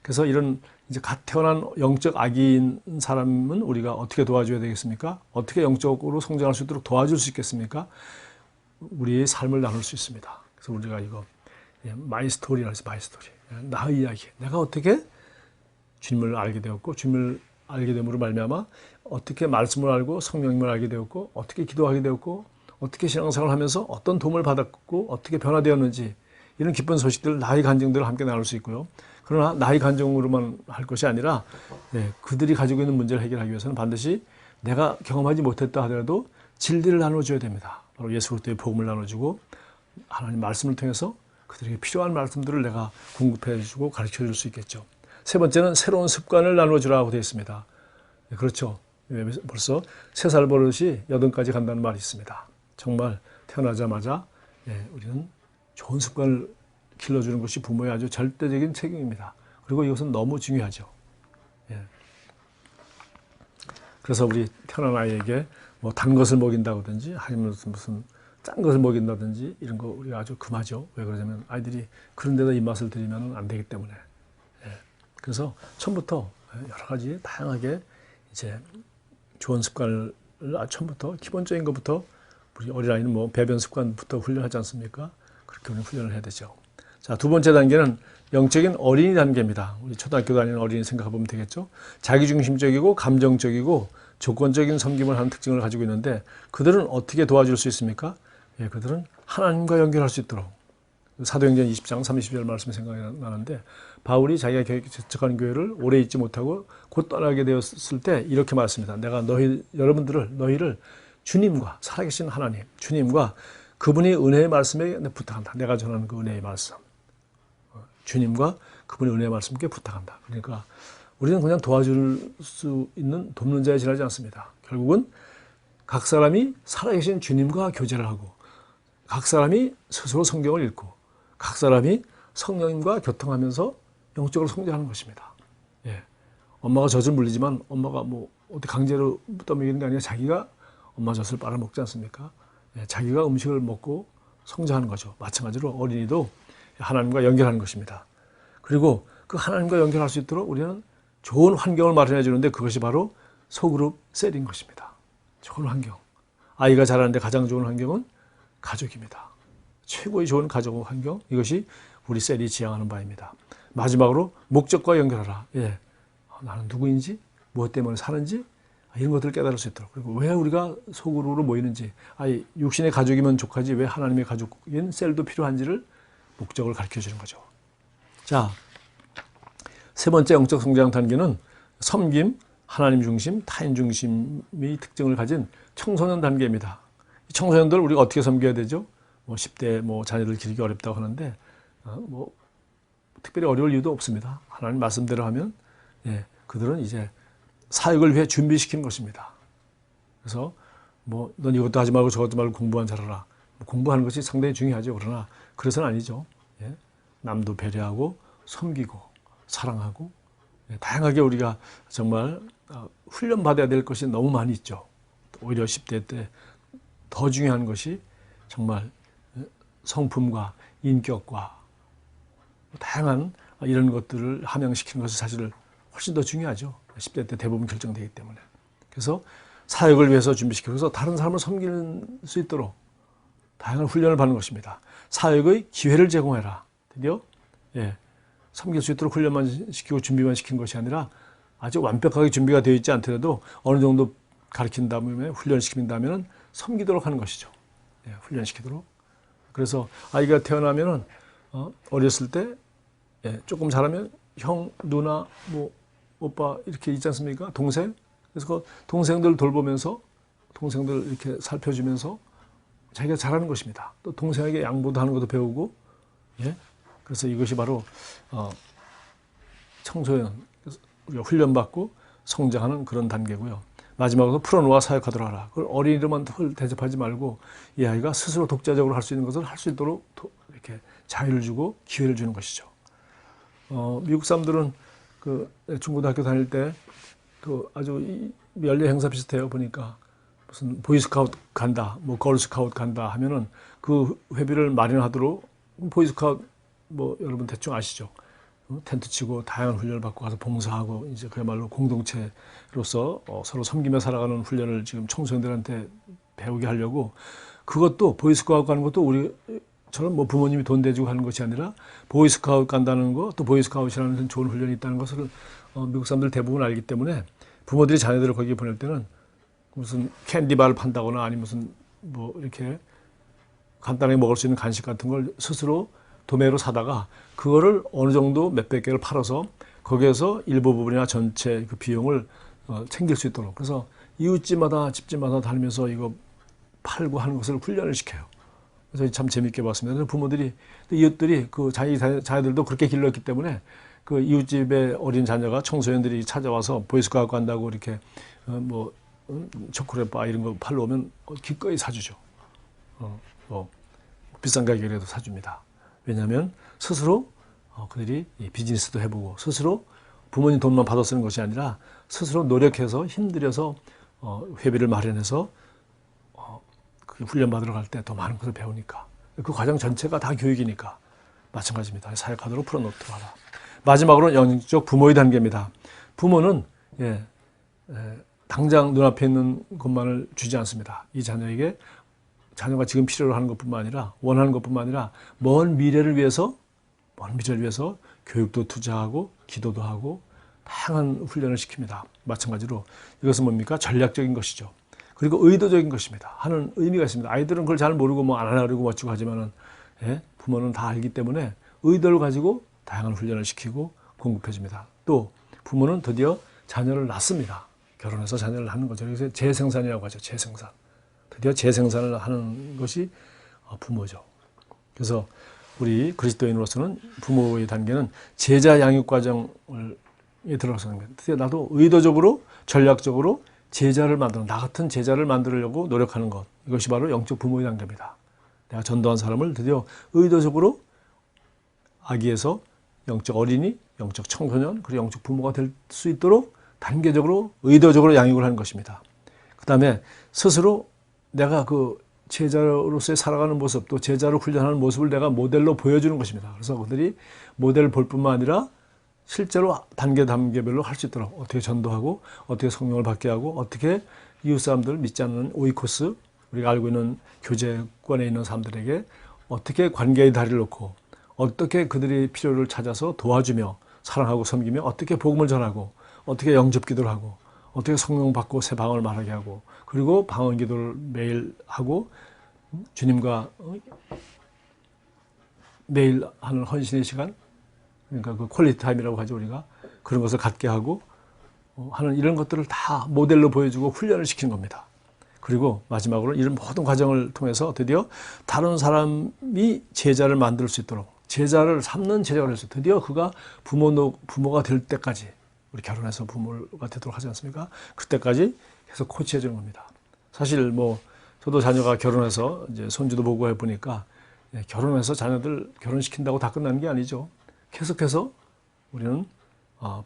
그래서 이런 이제 갓 태어난 영적 아기인 사람은 우리가 어떻게 도와줘야 되겠습니까? 어떻게 영적으로 성장할 수 있도록 도와줄 수 있겠습니까? 우리의 삶을 나눌 수 있습니다. 그래서 우리가 이거 마이 스토리라고 해서, 마이 스토리, 나의 이야기. 내가 어떻게 주님을 알게 되었고, 주님을 알게 됨으로 말미암아 어떻게 말씀을 알고 성령님을 알게 되었고, 어떻게 기도하게 되었고, 어떻게 신앙생활을 하면서 어떤 도움을 받았고 어떻게 변화되었는지, 이런 기쁜 소식들을, 나의 간증들을 함께 나눌 수 있고요. 그러나 나의 간증으로만 할 것이 아니라 그들이 가지고 있는 문제를 해결하기 위해서는 반드시 내가 경험하지 못했다 하더라도 진리를 나눠줘야 됩니다. 바로 예수 그리스도의 복음을 나눠주고, 하나님 말씀을 통해서 그들에게 필요한 말씀들을 내가 공급해주고 가르쳐줄 수 있겠죠. 세 번째는 새로운 습관을 나눠주라고 되어 있습니다. 그렇죠. 벌써 3살 버릇이 8까지 간다는 말이 있습니다. 정말 태어나자마자 우리는 좋은 습관을 길러주는 것이 부모의 아주 절대적인 책임입니다. 그리고 이것은 너무 중요하죠. 그래서 우리 태어난 아이에게 단 것을 먹인다든지, 아니면 무슨 짠 것을 먹인다든지, 이런 거 우리가 아주 금하죠. 왜 그러냐면 아이들이 그런 데다 입맛을 들이면 안 되기 때문에. 그래서 처음부터 여러 가지 다양하게 이제 좋은 습관을 처음부터, 기본적인 것부터, 우리 어린아이는 배변 습관부터 훈련하지 않습니까? 그렇게 우리는 훈련을 해야 되죠. 자, 두 번째 단계는 영적인 어린이 단계입니다. 우리 초등학교 다니는 어린이 생각해 보면 되겠죠. 자기중심적이고 감정적이고 조건적인 섬김을 하는 특징을 가지고 있는데, 그들은 어떻게 도와줄 수 있습니까? 그들은 하나님과 연결할 수 있도록, 사도행전 20장 30절 말씀이 생각이 나는데 바울이 자기가 개척한 교회를 오래 있지 못하고 곧 떠나게 되었을 때 이렇게 말했습니다. 내가 너희를 주님과 살아계신 하나님, 주님과 그분의 은혜의 말씀에 부탁한다. 내가 전하는 그 은혜의 말씀. 주님과 그분의 은혜의 말씀께 부탁한다. 그러니까 우리는 그냥 도와줄 수 있는 돕는 자에 지나지 않습니다. 결국은 각 사람이 살아계신 주님과 교제를 하고 각 사람이 스스로 성경을 읽고 각 사람이 성령님과 교통하면서 영적으로 성장하는 것입니다. 예. 엄마가 젖을 물리지만 엄마가 뭐 어디 강제로 떠먹이는 게 아니라 자기가 엄마 젖을 빨아먹지 않습니까? 예. 자기가 음식을 먹고 성장하는 거죠. 마찬가지로 어린이도 하나님과 연결하는 것입니다. 그리고 그 하나님과 연결할 수 있도록 우리는 좋은 환경을 마련해 주는데 그것이 바로 소그룹 셀인 것입니다. 좋은 환경. 아이가 자라는데 가장 좋은 환경은 가족입니다. 최고의 좋은 가족 환경, 이것이 우리 셀이 지향하는 바입니다. 마지막으로 목적과 연결하라. 예. 나는 누구인지, 무엇 때문에 사는지 이런 것들을 깨달을 수 있도록, 그리고 왜 우리가 소그룹으로 모이는지, 육신의 가족이면 족하지 왜 하나님의 가족인 셀도 필요한지를 목적을 가르쳐주는 거죠. 자, 세 번째 영적 성장 단계는 섬김, 하나님 중심, 타인 중심의 특징을 가진 청소년 단계입니다. 청소년들 우리가 어떻게 섬겨야 되죠? 10대 자녀들 기르기 어렵다고 하는데 특별히 어려울 이유도 없습니다. 하나님 말씀대로 하면 그들은 이제 사역을 위해 준비시키는 것입니다. 그래서 넌 이것도 하지 말고 저것도 말고 공부만 잘하라. 공부하는 것이 상당히 중요하죠. 그러나 그래서는 아니죠. 남도 배려하고 섬기고 사랑하고 다양하게 우리가 정말 훈련받아야 될 것이 너무 많이 있죠. 오히려 10대 때 더 중요한 것이 정말 성품과 인격과 다양한 이런 것들을 함양시키는 것이 사실 훨씬 더 중요하죠. 10대 때 대부분 결정되기 때문에. 그래서 사역을 위해서 준비시키고 그래서 다른 사람을 섬길 수 있도록 다양한 훈련을 받는 것입니다. 사역의 기회를 제공해라. 드디어 섬길 수 있도록 훈련만 시키고 준비만 시킨 것이 아니라 아주 완벽하게 준비가 되어 있지 않더라도 어느 정도 가르친 다음에 훈련시킨다면 섬기도록 하는 것이죠. 훈련시키도록. 그래서 아이가 태어나면은 어렸을 때 조금 자라면 형, 누나, 오빠 이렇게 있지 않습니까? 동생. 그래서 그 동생들 돌보면서 동생들 이렇게 살펴주면서 자기가 잘하는 것입니다. 또 동생에게 양보도 하는 것도 배우고. 그래서 이것이 바로 청소년, 우리가 훈련받고 성장하는 그런 단계고요. 마지막으로 풀어놓아 사역하도록 하라. 그걸 어린이로만 대접하지 말고 이 아이가 스스로 독자적으로 할 수 있는 것을 할 수 있도록 이렇게 자유를 주고 기회를 주는 것이죠. 미국 사람들은 중고등학교 다닐 때 아주 연례 행사 비슷해요. 보니까 무슨 보이스카우트 간다, 걸스카우트 간다 하면은 그 회비를 마련하도록 보이스카우트 여러분 대충 아시죠? 텐트 치고 다양한 훈련을 받고 가서 봉사하고 이제 그야말로 공동체로서 서로 섬기며 살아가는 훈련을 지금 청소년들한테 배우게 하려고 그것도 보이스카우트 가는 것도 우리처럼 부모님이 돈 대주고 하는 것이 아니라 보이스카우트 간다는 거 또 보이스카우트라는 좋은 훈련이 있다는 것을 미국 사람들 대부분 알기 때문에 부모들이 자녀들을 거기에 보낼 때는 무슨 캔디바를 판다거나 아니면 무슨 이렇게 간단하게 먹을 수 있는 간식 같은 걸 스스로 도매로 사다가 그거를 어느 정도 몇백 개를 팔아서 거기에서 일부 부분이나 전체 그 비용을 챙길 수 있도록 그래서 이웃집마다 집집마다 다니면서 이거 팔고 하는 것을 훈련을 시켜요. 그래서 참 재밌게 봤습니다. 그래서 부모들이 이웃들이 자녀들도 그렇게 길렀기 때문에 그 이웃집의 어린 자녀가 청소년들이 찾아와서 보이스카우트 간다고 이렇게 초콜릿 바 이런 거 팔러 오면 기꺼이 사주죠. 비싼 가격이라도 사줍니다. 왜냐하면 스스로 그들이 비즈니스도 해보고 스스로 부모님 돈만 받아 쓰는 것이 아니라 스스로 노력해서 힘들여서 회비를 마련해서 그 훈련 받으러 갈 때 더 많은 것을 배우니까 그 과정 전체가 다 교육이니까 마찬가지입니다. 사역하도록 풀어놓도록 하라. 마지막으로 영적 부모의 단계입니다. 부모는 당장 눈앞에 있는 것만을 주지 않습니다. 이 자녀에게 자녀가 지금 필요로 하는 것뿐만 아니라 원하는 것뿐만 아니라 먼 미래를 위해서 교육도 투자하고 기도도 하고 다양한 훈련을 시킵니다. 마찬가지로 이것은 뭡니까? 전략적인 것이죠. 그리고 의도적인 것입니다. 하는 의미가 있습니다. 아이들은 그걸 잘 모르고 안 하려고 어쩌고 하지만은 부모는 다 알기 때문에 의도를 가지고 다양한 훈련을 시키고 공급해 줍니다. 또 부모는 드디어 자녀를 낳습니다. 결혼해서 자녀를 낳는 거죠. 그래서 재생산이라고 하죠. 재생산. 드디어 재생산을 하는 것이 부모죠. 그래서 우리 그리스도인으로서는 부모의 단계는 제자 양육 과정에 들어가서는 거예요. 드디어 나도 의도적으로 전략적으로 제자를 만드는, 나 같은 제자를 만들려고 노력하는 것. 이것이 바로 영적 부모의 단계입니다. 내가 전도한 사람을 드디어 의도적으로 아기에서 영적 어린이, 영적 청소년, 그리고 영적 부모가 될 수 있도록 단계적으로 의도적으로 양육을 하는 것입니다. 그 다음에 스스로 내가 그 제자로서의 살아가는 모습, 또 제자로 훈련하는 모습을 내가 모델로 보여주는 것입니다. 그래서 그들이 모델을 볼 뿐만 아니라 실제로 단계별로 할 수 있도록 어떻게 전도하고 어떻게 성령을 받게 하고 어떻게 이웃 사람들을 믿지 않는 오이코스, 우리가 알고 있는 교제권에 있는 사람들에게 어떻게 관계의 다리를 놓고 어떻게 그들의 필요를 찾아서 도와주며 사랑하고 섬기며 어떻게 복음을 전하고 어떻게 영접 기도를 하고 어떻게 성령 받고 새 방언을 말하게 하고 그리고 방언 기도를 매일 하고 주님과 매일 하는 헌신의 시간, 그러니까 그 퀄리티 타임이라고 하죠. 우리가 그런 것을 갖게 하고 하는 이런 것들을 다 모델로 보여주고 훈련을 시키는 겁니다. 그리고 마지막으로 이런 모든 과정을 통해서 드디어 다른 사람이 제자를 만들 수 있도록 제자를 삼는 제자가 될 수 있도록 드디어 그가 부모가 될 때까지, 우리 결혼해서 부모가 되도록 하지 않습니까? 그때까지 계속 코치해 주는 겁니다. 사실 뭐 저도 자녀가 결혼해서 이제 손주도 보고 해보니까 결혼해서 자녀들 결혼시킨다고 다 끝나는 게 아니죠. 계속해서 우리는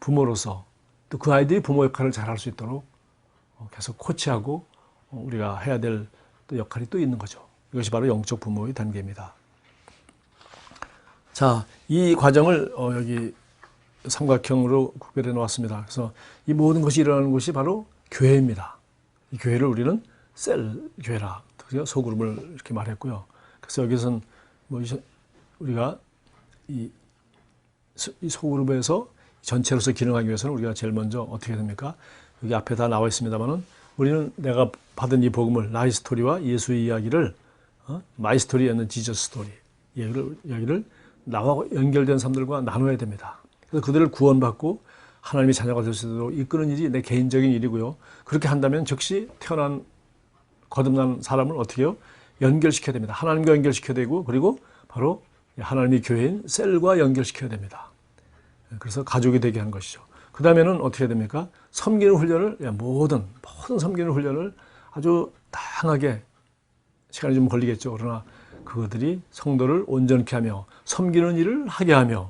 부모로서 또 그 아이들이 부모 역할을 잘 할 수 있도록 계속 코치하고 우리가 해야 될 또 역할이 또 있는 거죠. 이것이 바로 영적 부모의 단계입니다. 자, 이 과정을 여기 삼각형으로 구별해 놓았습니다. 그래서 이 모든 것이 일어나는 곳이 바로 교회입니다. 이 교회를 우리는 셀 교회라, 소그룹을 이렇게 말했고요. 그래서 여기서는 뭐 우리가 이 소그룹에서 전체로서 기능하기 위해서는 우리가 제일 먼저 어떻게 됩니까? 여기 앞에 다 나와 있습니다만은 우리는 내가 받은 이 복음을, 나의 스토리와 예수의 이야기를 마이 스토리 앤 지저스 스토리 이야기를 나와 연결된 사람들과 나눠야 됩니다. 그래서 그들을 구원받고 하나님의 자녀가 될 수 있도록 이끄는 일이 내 개인적인 일이고요. 그렇게 한다면 즉시 거듭난 사람을 어떻게 해요? 연결시켜야 됩니다. 하나님과 연결시켜야 되고 그리고 바로 하나님의 교회인 셀과 연결시켜야 됩니다. 그래서 가족이 되게 하는 것이죠. 그 다음에는 어떻게 됩니까? 섬기는 훈련을, 모든 섬기는 훈련을 아주 다양하게, 시간이 좀 걸리겠죠. 그러나 그들이 성도를 온전케 하며 섬기는 일을 하게 하며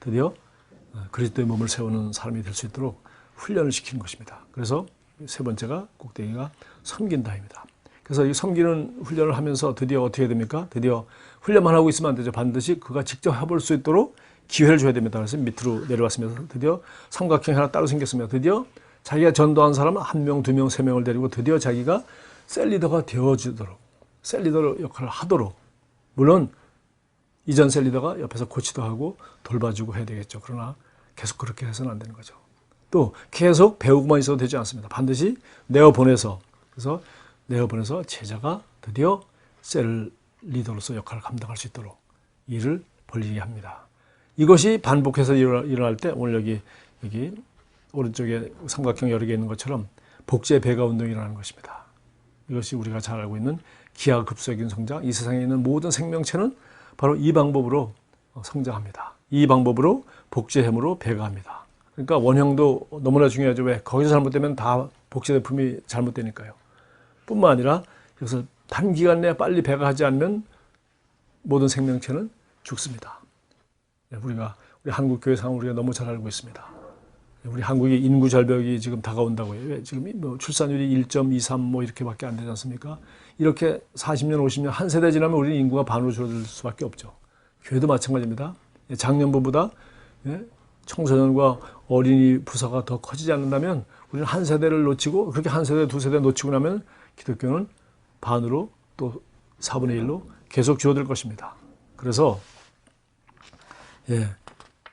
드디어 그리스도의 몸을 세우는 사람이 될 수 있도록 훈련을 시키는 것입니다. 그래서 세 번째가 꼭대기가 섬긴다입니다. 그래서 이 섬기는 훈련을 하면서 드디어 어떻게 됩니까? 드디어 훈련만 하고 있으면 안 되죠. 반드시 그가 직접 해볼 수 있도록 기회를 줘야 됩니다. 그래서 밑으로 내려왔으면서 드디어 삼각형이 하나 따로 생겼습니다. 드디어 자기가 전도한 사람 1명, 2명, 3명을 데리고 드디어 자기가 셀리더가 되어주도록, 셀리더 역할을 하도록, 물론 이전 셀리더가 옆에서 코치도 하고 돌봐주고 해야 되겠죠. 그러나 계속 그렇게 해서는 안 되는 거죠. 또 계속 배우고만 있어도 되지 않습니다. 반드시 내어보내서, 그래서 내어보내서 제자가 드디어 셀 리더로서 역할을 감당할 수 있도록 일을 벌리게 합니다. 이것이 반복해서 일어날 때 오늘 여기 오른쪽에 삼각형 여러 개 있는 것처럼 복제 배가 운동이 일어나는 것입니다. 이것이 우리가 잘 알고 있는 기하급수적인 성장, 이 세상에 있는 모든 생명체는 바로 이 방법으로 성장합니다. 이 방법으로 복제햄으로 배가합니다. 그러니까 원형도 너무나 중요하죠. 왜? 거기서 잘못되면 다 복제제품이 잘못되니까요. 뿐만 아니라 여기서 단기간 내에 빨리 배가하지 않으면 모든 생명체는 죽습니다. 우리 한국 교회 상황 우리가 너무 잘 알고 있습니다. 우리 한국의 인구 절벽이 지금 다가온다고 해요. 지금 뭐 출산율이 1.23 뭐 이렇게밖에 안 되지 않습니까? 이렇게 40년, 50년 한 세대 지나면 우리는 인구가 반으로 줄어들 수밖에 없죠. 교회도 마찬가지입니다. 작년보다 청소년과 어린이 부서가 더 커지지 않는다면 우리는 한 세대를 놓치고, 그렇게 한 세대, 두 세대 놓치고 나면 기독교는 반으로 또 4분의 1로 계속 줄어들 것입니다. 그래서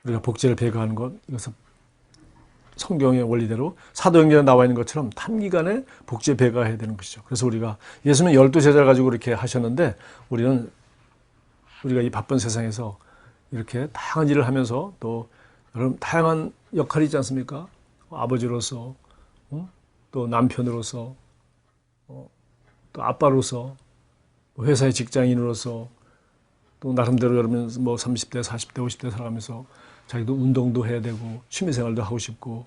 우리가 복제를 배가하는 것, 이것은 성경의 원리대로 사도행전에 나와 있는 것처럼 단기간에 복제 배가해야 되는 것이죠. 그래서 우리가 예수님은 12제자를 가지고 이렇게 하셨는데 우리는 우리가 이 바쁜 세상에서 이렇게 다양한 일을 하면서 또 여러분 다양한 역할이 있지 않습니까? 아버지로서, 또 남편으로서, 또 아빠로서, 회사의 직장인으로서, 또 나름대로 여러분 뭐 30대, 40대, 50대 살아가면서 자기도 운동도 해야 되고 취미생활도 하고 싶고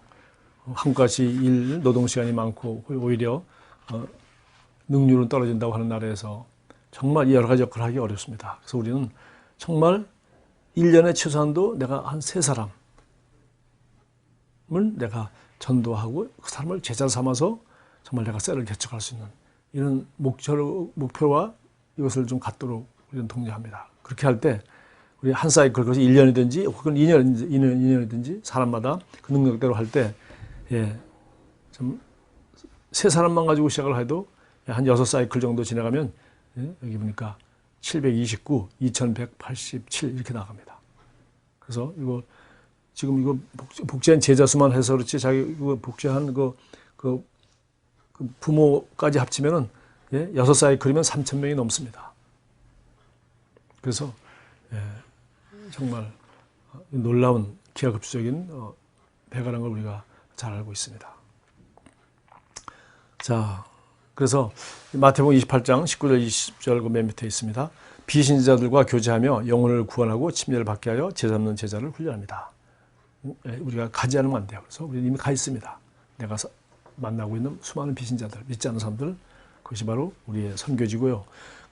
한국같이 노동시간이 많고 오히려 능률은 떨어진다고 하는 나라에서 정말 여러 가지 역할을 하기 어렵습니다. 그래서 우리는 정말 1년에 최소한도 내가 한 3사람을 내가 전도하고 그 사람을 제자 삼아서 정말 내가 셀을 개척할 수 있는 이런 목표와 이것을 좀 갖도록 우리는 독려합니다. 그렇게 할 때 우리 한 사이클, 그것이 1년이든지 혹은 2년이든지 사람마다 그 능력대로 할 때, 좀 3사람만 가지고 시작을 해도 한 6사이클 정도 지나가면, 여기 보니까 729, 2187 이렇게 나갑니다. 그래서 지금 이거 복제한 제자 수만 해서 그렇지 자기 이거 복제한 그 부모까지 합치면은 6사이클이면 3,000명이 넘습니다. 그래서 정말 놀라운 기하급수적인 배가라는 걸 우리가 잘 알고 있습니다. 자, 그래서 마태복음 28장 19절 20절 그 맨 밑에 있습니다. 비신자들과 교제하며 영혼을 구원하고 침례를 받게 하여 제자 잡는 제자를 훈련합니다. 우리가 가지 않으면 안 돼요. 그래서 우리는 이미 가 있습니다. 내가 만나고 있는 수많은 비신자들, 믿지 않는 사람들, 그것이 바로 우리의 선교지고요.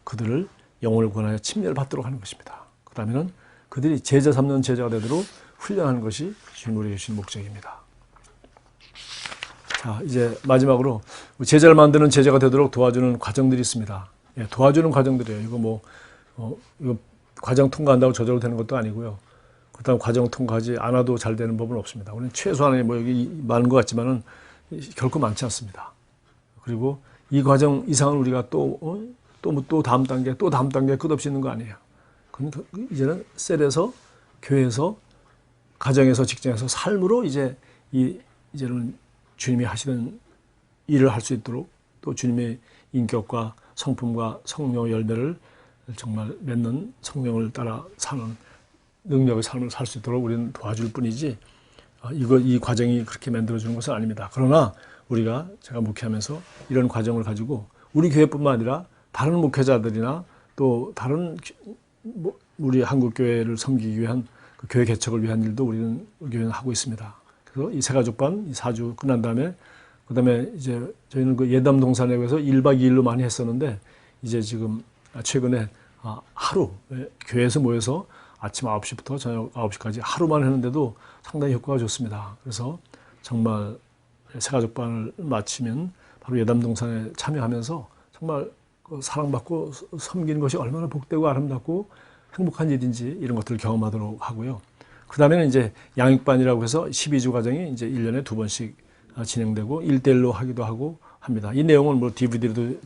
그들을 영혼을 구원하여 침례를 받도록 하는 것입니다. 그 다음에는 그들이 제자 삼는 제자가 되도록 훈련하는 것이 주님 우리에게 주신 목적입니다. 자, 이제 마지막으로 제자를 만드는 제자가 되도록 도와주는 과정들이 있습니다. 도와주는 과정들이에요. 이거 과정 통과한다고 저절로 되는 것도 아니고요. 그다음 과정 통과하지 않아도 잘 되는 법은 없습니다. 우리는 최소한의 뭐 여기 많은 것 같지만은 결코 많지 않습니다. 그리고 이 과정 이상은 우리가 또 다음 단계 끝없이 있는 거 아니에요. 그러니까 이제는 셀에서, 교회에서, 가정에서, 직장에서 삶으로 이제는 주님이 하시는 일을 할 수 있도록 또 주님의 인격과 성품과 성령의 열매를 정말 맺는 성령을 따라 사는 능력의 삶을 살 수 있도록 우리는 도와줄 뿐이지 이 과정이 그렇게 만들어주는 것은 아닙니다. 그러나 제가 목회하면서 이런 과정을 가지고 우리 교회뿐만 아니라 다른 목회자들이나 또 다른 우리 한국교회를 섬기기 위한 그 교회 개척을 위한 일도 우리는 교회는 하고 있습니다. 그래서 이 세가족반 4주 끝난 다음에 그다음에 이제 저희는 그 예담 동산에 가서 1박 2일로 많이 했었는데 이제 지금 최근에 하루 교회에서 모여서 아침 9시부터 저녁 9시까지 하루만 했는데도 상당히 효과가 좋습니다. 그래서 정말 세가족반을 마치면 바로 예담 동산에 참여하면서 정말 사랑받고 섬기는 것이 얼마나 복되고 아름답고 행복한 일인지 이런 것들을 경험하도록 하고요. 그 다음에는 이제 양육반이라고 해서 12주 과정이 이제 1년에 2번씩 진행되고 1대1로 하기도 하고 합니다. 이 내용은 뭐 DVD로도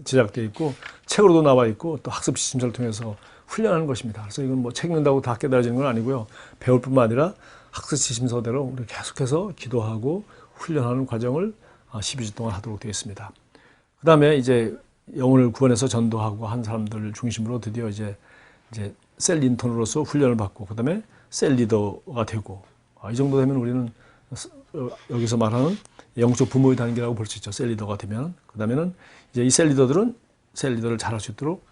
제작되어 있고 책으로도 나와 있고 또 학습 시침서를 통해서 훈련하는 것입니다. 그래서 이건 뭐 책 읽는다고 다 깨달아지는 건 아니고요. 배울 뿐만 아니라 학습 시침서대로 우리 계속해서 기도하고 훈련하는 과정을 12주 동안 하도록 되어 있습니다. 그 다음에 이제 영혼을 구원해서 전도하고 한 사람들을 중심으로 드디어 이제 셀 인턴으로서 훈련을 받고 그 다음에 셀 리더가 되고 이 정도 되면 우리는 여기서 말하는 영적 부모의 단계라고 볼 수 있죠. 셀 리더가 되면 그 다음에는 이제 이 셀 리더들은 셀 리더를 잘할 수 있도록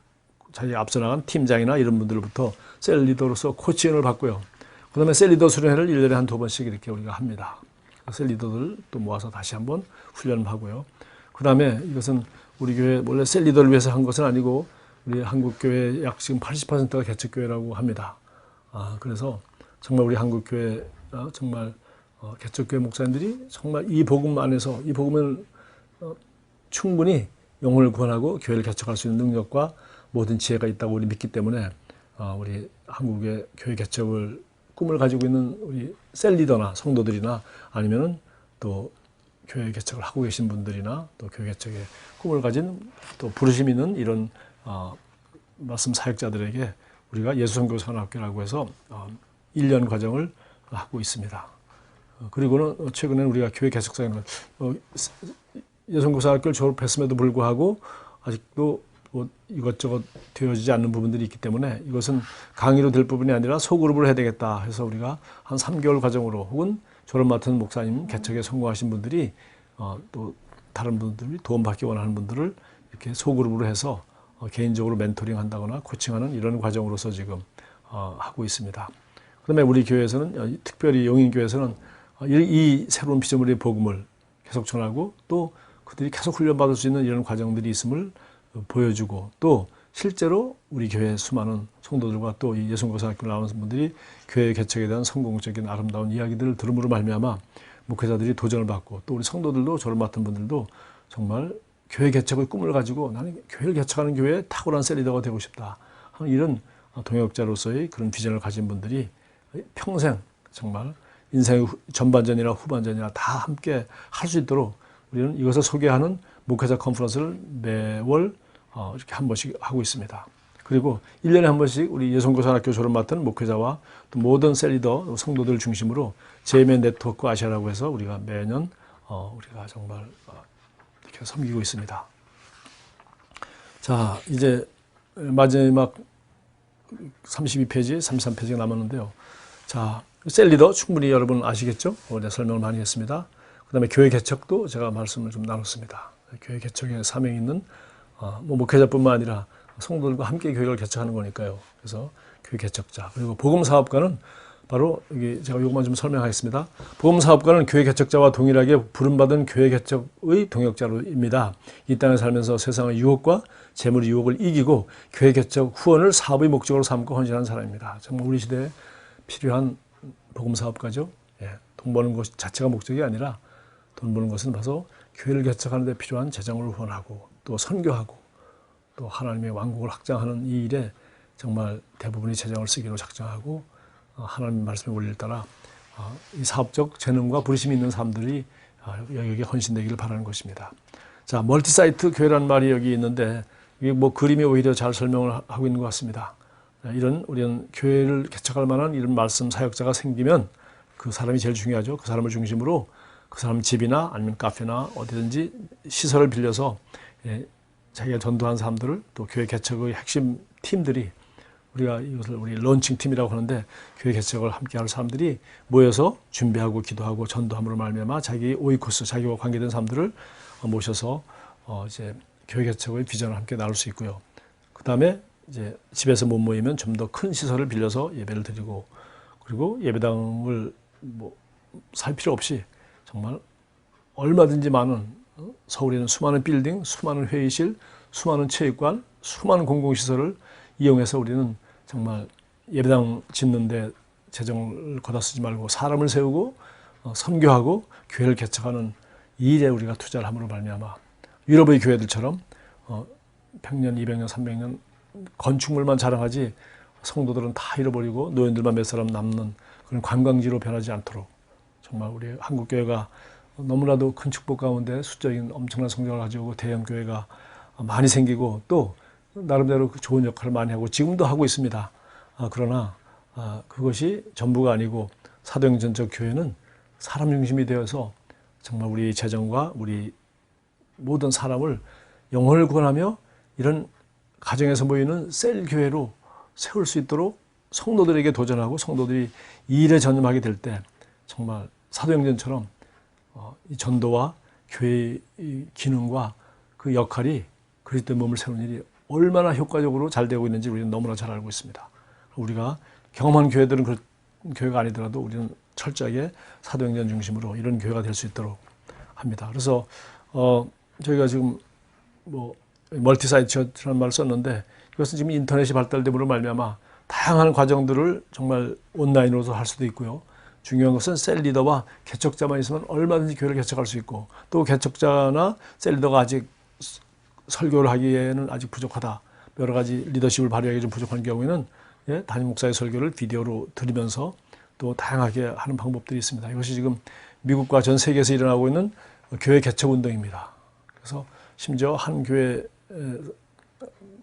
자기가 앞서 나간 팀장이나 이런 분들부터 셀 리더로서 코치인을 받고요. 그 다음에 셀 리더 수련회를 1년에 한 2번씩 이렇게 우리가 합니다. 셀 리더들 또 모아서 다시 한번 훈련을 하고요. 그 다음에 이것은 우리 교회 원래 셀 리더를 위해서 한 것은 아니고 우리 한국교회 약 지금 80%가 개척교회라고 합니다. 그래서 정말 우리 한국교회 정말 개척교회 목사님들이 정말 이 복음 안에서 이 복음을 충분히 영혼을 구원하고 교회를 개척할 수 있는 능력과 모든 지혜가 있다고 우리 믿기 때문에 우리 한국의 교회 개척을 꿈을 가지고 있는 우리 셀 리더나 성도들이나 아니면은 또 교회 개척을 하고 계신 분들이나 또 교회 개척의 꿈을 가진 또 부르심 있는 이런 말씀 사역자들에게 우리가 예수선교산업교라고 해서 1년 과정을 하고 있습니다. 그리고는 최근에 우리가 교회 개척사역을 예수선교산업교를 졸업했음에도 불구하고 아직도 뭐 이것저것 되어지지 않는 부분들이 있기 때문에 이것은 강의로 될 부분이 아니라 소그룹으로 해야 되겠다 해서 우리가 한 3개월 과정으로 혹은 졸업 맡은 목사님 개척에 성공하신 분들이 또 다른 분들이 도움받기 원하는 분들을 이렇게 소그룹으로 해서 개인적으로 멘토링 한다거나 코칭하는 이런 과정으로서 지금 하고 있습니다. 그다음에 우리 교회에서는 특별히 용인교회에서는 이 새로운 피조물의 복음을 계속 전하고 또 그들이 계속 훈련받을 수 있는 이런 과정들이 있음을 보여주고 또 실제로 우리 교회 수많은 성도들과 또 이 예수고등학교 나오는 분들이 교회 개척에 대한 성공적인 아름다운 이야기들을 들음으로 말미암아 목회자들이 도전을 받고 또 우리 성도들도 저를 맡은 분들도 정말 교회 개척의 꿈을 가지고 나는 교회를 개척하는 교회에 탁월한 셀리더가 되고 싶다 하는 이런 동역자로서의 그런 비전을 가진 분들이 평생 정말 인생의 전반전이나 후반전이나 다 함께 할 수 있도록 우리는 이것을 소개하는 목회자 컨퍼런스를 매월 이렇게 한 번씩 하고 있습니다. 그리고 1년에 한 번씩 우리 예성고등학교 졸업 맡은 목회자와 또 모든 셀리더 성도들 중심으로 JMN 네트워크 아시아라고 해서 우리가 매년 우리가 정말 이렇게 섬기고 있습니다. 자, 이제 마지막 32페이지, 33페이지가 남았는데요. 자, 셀리더 충분히 여러분 아시겠죠? 오늘 설명을 많이 했습니다. 그 다음에 교회 개척도 제가 말씀을 좀 나눴습니다. 교회 개척에 사명이 있는 뭐 목회자뿐만 아니라 성도들과 함께 교회를 개척하는 거니까요. 그래서 교회 개척자 그리고 복음사업가는 바로 여기 제가 이것만 좀 설명하겠습니다. 복음사업가는 교회 개척자와 동일하게 부름받은 교회 개척의 동역자로입니다. 이 땅에 살면서 세상의 유혹과 재물의 유혹을 이기고 교회 개척 후원을 사업의 목적으로 삼고 헌신하는 사람입니다. 정말 우리 시대에 필요한 복음사업가죠. 예, 돈 버는 것 자체가 목적이 아니라 돈 버는 것은 바로 교회를 개척하는 데 필요한 재정을 후원하고 또 선교하고 또 하나님의 왕국을 확장하는 이 일에 정말 대부분의 재정을 쓰기로 작정하고 하나님 말씀의 원리를 따라 이 사업적 재능과 부르심이 있는 사람들이 여기에 헌신되기를 바라는 것입니다. 자, 멀티사이트 교회라는 말이 여기 있는데 이게 뭐 그림이 오히려 잘 설명을 하고 있는 것 같습니다. 이런 우리는 교회를 개척할 만한 이런 말씀 사역자가 생기면 그 사람이 제일 중요하죠. 그 사람을 중심으로 그 사람 집이나 아니면 카페나 어디든지 시설을 빌려서 자기가 전도한 사람들을 또 교회 개척의 핵심 팀들이 우리가 이것을 우리 런칭 팀이라고 하는데 교회 개척을 함께 할 사람들이 모여서 준비하고 기도하고 전도함으로 말미암아 자기 오이코스 자기와 관계된 사람들을 모셔서 이제 교회 개척의 비전을 함께 나눌 수 있고요. 그 다음에 이제 집에서 못 모이면 좀 더 큰 시설을 빌려서 예배를 드리고 그리고 예배당을 뭐 살 필요 없이 정말 얼마든지 많은 서울에는 수많은 빌딩, 수많은 회의실, 수많은 체육관, 수많은 공공시설을 이용해서 우리는 정말 예배당 짓는데 재정을 걷어 쓰지 말고 사람을 세우고 선교하고 교회를 개척하는 이 일에 우리가 투자를 함으로 말미암아 유럽의 교회들처럼 100년, 200년, 300년 건축물만 자랑하지 성도들은 다 잃어버리고 노인들만 몇 사람 남는 그런 관광지로 변하지 않도록 정말 우리 한국교회가 너무나도 큰 축복 가운데 수적인 엄청난 성장을 가지고 대형 교회가 많이 생기고 또 나름대로 좋은 역할을 많이 하고 지금도 하고 있습니다. 그러나 그것이 전부가 아니고 사도행전적 교회는 사람 중심이 되어서 정말 우리 재정과 우리 모든 사람을 영혼을 구원하며 이런 가정에서 모이는 셀 교회로 세울 수 있도록 성도들에게 도전하고 성도들이 이 일에 전념하게 될 때 정말 사도행전처럼 이 전도와 교회의 기능과 그 역할이 그리스도의 몸을 세우는 일이 얼마나 효과적으로 잘 되고 있는지 우리는 너무나 잘 알고 있습니다. 우리가 경험한 교회들은 그 교회가 아니더라도 우리는 철저하게 사도행전 중심으로 이런 교회가 될 수 있도록 합니다. 그래서 저희가 지금 뭐 멀티사이트라는 말을 썼는데 이것은 지금 인터넷이 발달됨으로 말미암아 다양한 과정들을 정말 온라인으로도 할 수도 있고요. 중요한 것은 셀리더와 개척자만 있으면 얼마든지 교회를 개척할 수 있고 또 개척자나 셀리더가 아직 설교를 하기에는 아직 부족하다. 여러 가지 리더십을 발휘하기 좀 부족한 경우에는 담임 목사의 설교를 비디오로 들으면서 또 다양하게 하는 방법들이 있습니다. 이것이 지금 미국과 전 세계에서 일어나고 있는 교회 개척 운동입니다. 그래서 심지어 한 교회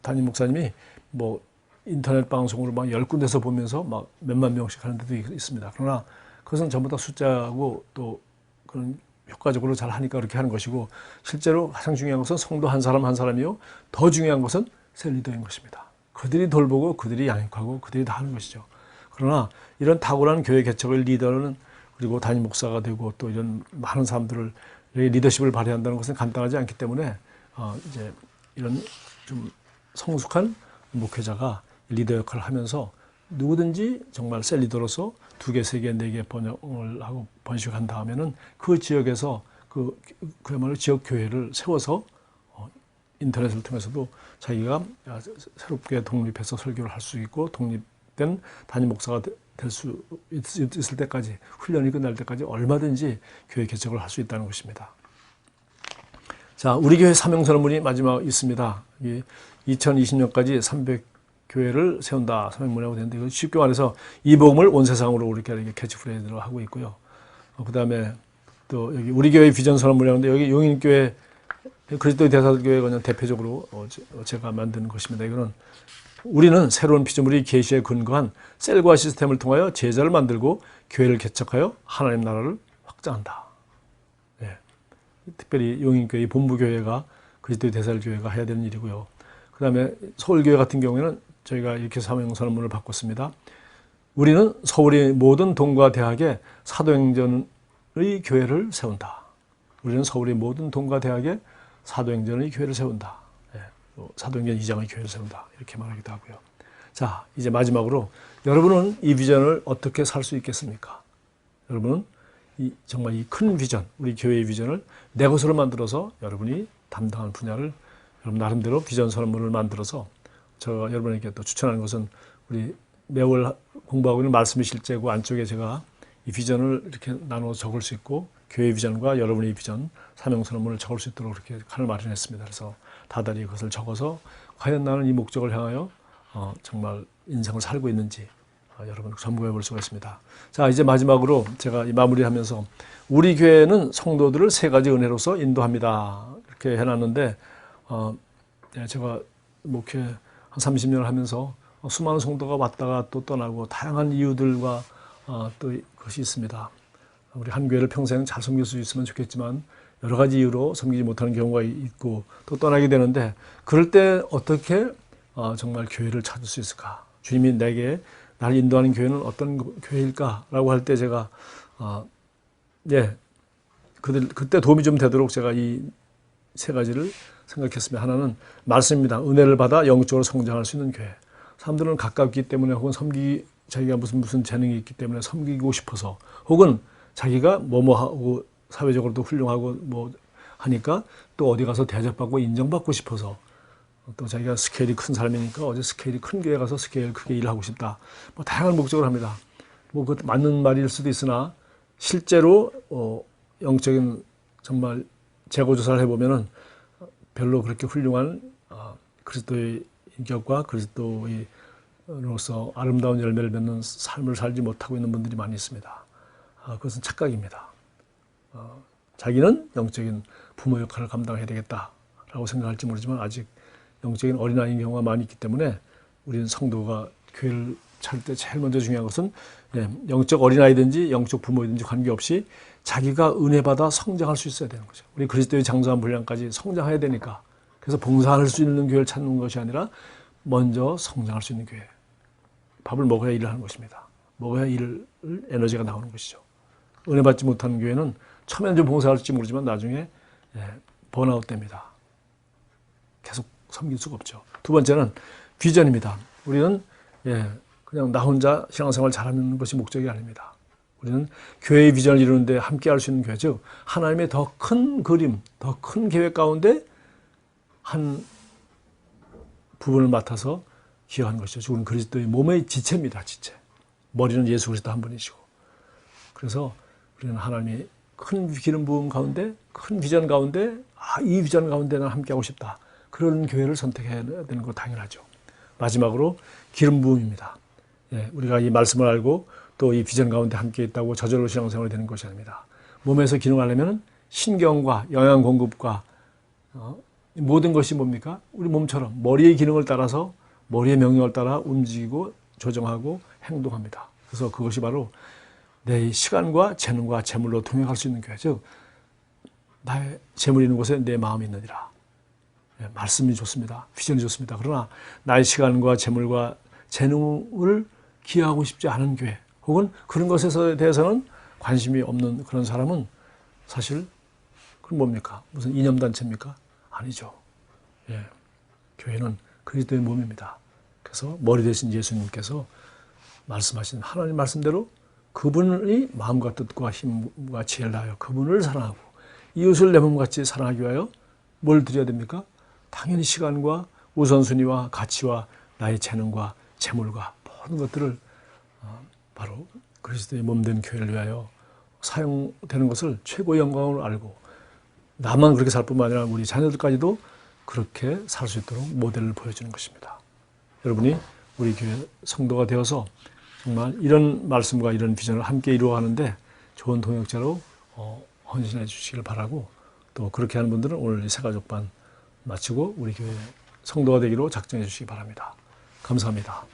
담임 목사님이 뭐 인터넷 방송으로 막 10군데서 보면서 막 몇만 명씩 하는 데도 있습니다. 그러나 그것은 전부 다 숫자고 또 그런 효과적으로 잘 하니까 그렇게 하는 것이고 실제로 가장 중요한 것은 성도 한 사람 한 사람이요. 더 중요한 것은 셀 리더인 것입니다. 그들이 돌보고 그들이 양육하고 그들이 다 하는 것이죠. 그러나 이런 탁월한 교회 개척의 리더는 그리고 담임 목사가 되고 또 이런 많은 사람들을 리더십을 발휘한다는 것은 간단하지 않기 때문에 이제 이런 좀 성숙한 목회자가 리더 역할을 하면서 누구든지 정말 셀 리더로서 2개, 3개, 4개 번영을 하고 번식한 다음에는 그 지역에서 그야말로 지역 교회를 세워서 인터넷을 통해서도 자기가 새롭게 독립해서 설교를 할 수 있고 독립된 담임 목사가 될 수 있을 때까지 훈련이 끝날 때까지 얼마든지 교회 개척을 할 수 있다는 것입니다. 자, 우리 교회 사명선언문이 마지막 있습니다. 2020년까지 300교회를 세운다. 사명문이라고 되는데 쉽게 말해서 이 복음을 온 세상으로 이렇게 캐치프레이즈로 하고 있고요. 그 다음에 또 여기 우리 교회 비전 선언문이라는데 여기 용인교회 그리스도의 대사교회가 그냥 대표적으로 제가 만드는 것입니다. 이거는 우리는 새로운 피조물이 계시에 근거한 셀과 시스템을 통하여 제자를 만들고 교회를 개척하여 하나님 나라를 확장한다. 네. 특별히 용인교회 본부교회가 그리스도의 대사교회가 해야 되는 일이고요. 그 다음에 서울교회 같은 경우에는 저희가 이렇게 사명선언문을 바꿨습니다. 우리는 서울의 모든 동과 대학에 사도행전의 교회를 세운다. 우리는 서울의 모든 동과 대학에 사도행전의 교회를 세운다. 사도행전 2장의 교회를 세운다. 이렇게 말하기도 하고요. 자, 이제 마지막으로 여러분은 이 비전을 어떻게 살 수 있겠습니까? 여러분은 정말 이 큰 비전, 우리 교회의 비전을 내 것으로 만들어서 여러분이 담당한 분야를 여러분 나름대로 비전 선언문을 만들어서 제가 여러분에게 또 추천하는 것은 우리 매월 공부하고 있는 말씀의 실제고 안쪽에 제가 이 비전을 이렇게 나눠 적을 수 있고 교회 비전과 여러분의 비전, 사명선언문을 적을 수 있도록 이렇게 칸을 마련했습니다. 그래서 다달이 그것을 적어서 과연 나는 이 목적을 향하여 정말 인생을 살고 있는지 여러분 점검해 볼 수가 있습니다. 자, 이제 마지막으로 제가 이 마무리하면서 우리 교회는 성도들을 3가지 은혜로서 인도합니다. 이렇게 해놨는데 제가 목회 한 30년을 하면서 수많은 성도가 왔다가 또 떠나고 다양한 이유들과 또 그것이 있습니다. 우리 한 교회를 평생 잘 섬길 수 있으면 좋겠지만 여러 가지 이유로 섬기지 못하는 경우가 있고 또 떠나게 되는데 그럴 때 어떻게 정말 교회를 찾을 수 있을까? 주님이 내게 나를 인도하는 교회는 어떤 교회일까라고 할 때 제가 그때 도움이 좀 되도록 제가 이 3가지를 생각했습니다. 하나는 말씀입니다. 은혜를 받아 영적으로 성장할 수 있는 교회. 사람들은 가깝기 때문에 혹은 자기가 무슨 재능이 있기 때문에 섬기고 싶어서 혹은 자기가 뭐하고 사회적으로도 훌륭하고 뭐 하니까 또 어디 가서 대접받고 인정받고 싶어서 또 자기가 스케일이 큰 사람이니까 어제 스케일이 큰 교회 가서 스케일 크게 일하고 싶다. 뭐 다양한 목적을 합니다. 뭐 그 맞는 말일 수도 있으나 실제로 영적인 정말 재고 조사를 해보면은 별로 그렇게 훌륭한 그리스도의 인격과 그리스도로서 아름다운 열매를 맺는 삶을 살지 못하고 있는 분들이 많이 있습니다. 그것은 착각입니다. 자기는 영적인 부모 역할을 감당해야 되겠다라고 생각할지 모르지만 아직 영적인 어린아이인 경우가 많이 있기 때문에 우리는 성도가 교회를 찾을 때 제일 먼저 중요한 것은 영적 어린아이든지 영적 부모이든지 관계없이 자기가 은혜 받아 성장할 수 있어야 되는 거죠. 우리 그리스도의 장성한 분량까지 성장해야 되니까. 그래서 봉사할 수 있는 교회를 찾는 것이 아니라 먼저 성장할 수 있는 교회. 밥을 먹어야 일을 하는 것입니다. 먹어야 에너지가 나오는 것이죠. 은혜 받지 못하는 교회는 처음에는 좀 봉사할지 모르지만 나중에 번아웃 됩니다. 계속 섬길 수가 없죠. 2번째는 비전입니다. 우리는 그냥 나 혼자 신앙생활 잘하는 것이 목적이 아닙니다. 우리는 교회의 비전을 이루는데 함께 할 수 있는 교회, 즉 하나님의 더 큰 그림, 더 큰 계획 가운데 한 부분을 맡아서 기여하는 것이죠. 우리는 그리스도의 몸의 지체입니다. 지체. 머리는 예수 그리스도 한 분이시고. 그래서 우리는 하나님의 큰 기름 부음 가운데, 큰 비전 가운데, 이 비전 가운데 난 함께하고 싶다. 그런 교회를 선택해야 되는 거 당연하죠. 마지막으로 기름 부음입니다. 우리가 이 말씀을 알고 또 이 비전 가운데 함께 있다고 저절로 신앙생활이 되는 것이 아닙니다. 몸에서 기능하려면 신경과 영양 공급과 모든 것이 뭡니까? 우리 몸처럼 머리의 기능을 따라서 머리의 명령을 따라 움직이고 조정하고 행동합니다. 그래서 그것이 바로 내 시간과 재능과 재물로 동행할 수 있는 교회. 즉 나의 재물이 있는 곳에 내 마음이 있느니라. 말씀이 좋습니다. 비전이 좋습니다. 그러나 나의 시간과 재물과 재능을 기여하고 싶지 않은 교회, 혹은 그런 것에 대해서는 관심이 없는 그런 사람은 사실 그건 뭡니까? 무슨 이념단체입니까? 아니죠. 예. 교회는 그리스도의 몸입니다. 그래서 머리 대신 예수님께서 말씀하신 하나님 말씀대로 그분의 마음과 뜻과 힘과 지혜를 다하여 그분을 사랑하고 이웃을 내 몸같이 사랑하기 위하여 뭘 드려야 됩니까? 당연히 시간과 우선순위와 가치와 나의 재능과 재물과 모든 것들을 바로 그리스도의 몸된 교회를 위하여 사용되는 것을 최고의 영광으로 알고 나만 그렇게 살 뿐만 아니라 우리 자녀들까지도 그렇게 살 수 있도록 모델을 보여주는 것입니다. 여러분이 우리 교회 성도가 되어서 정말 이런 말씀과 이런 비전을 함께 이루어가는데 좋은 동역자로 헌신해 주시길 바라고, 또 그렇게 하는 분들은 오늘 이 새가족반 마치고 우리 교회 성도가 되기로 작정해 주시기 바랍니다. 감사합니다.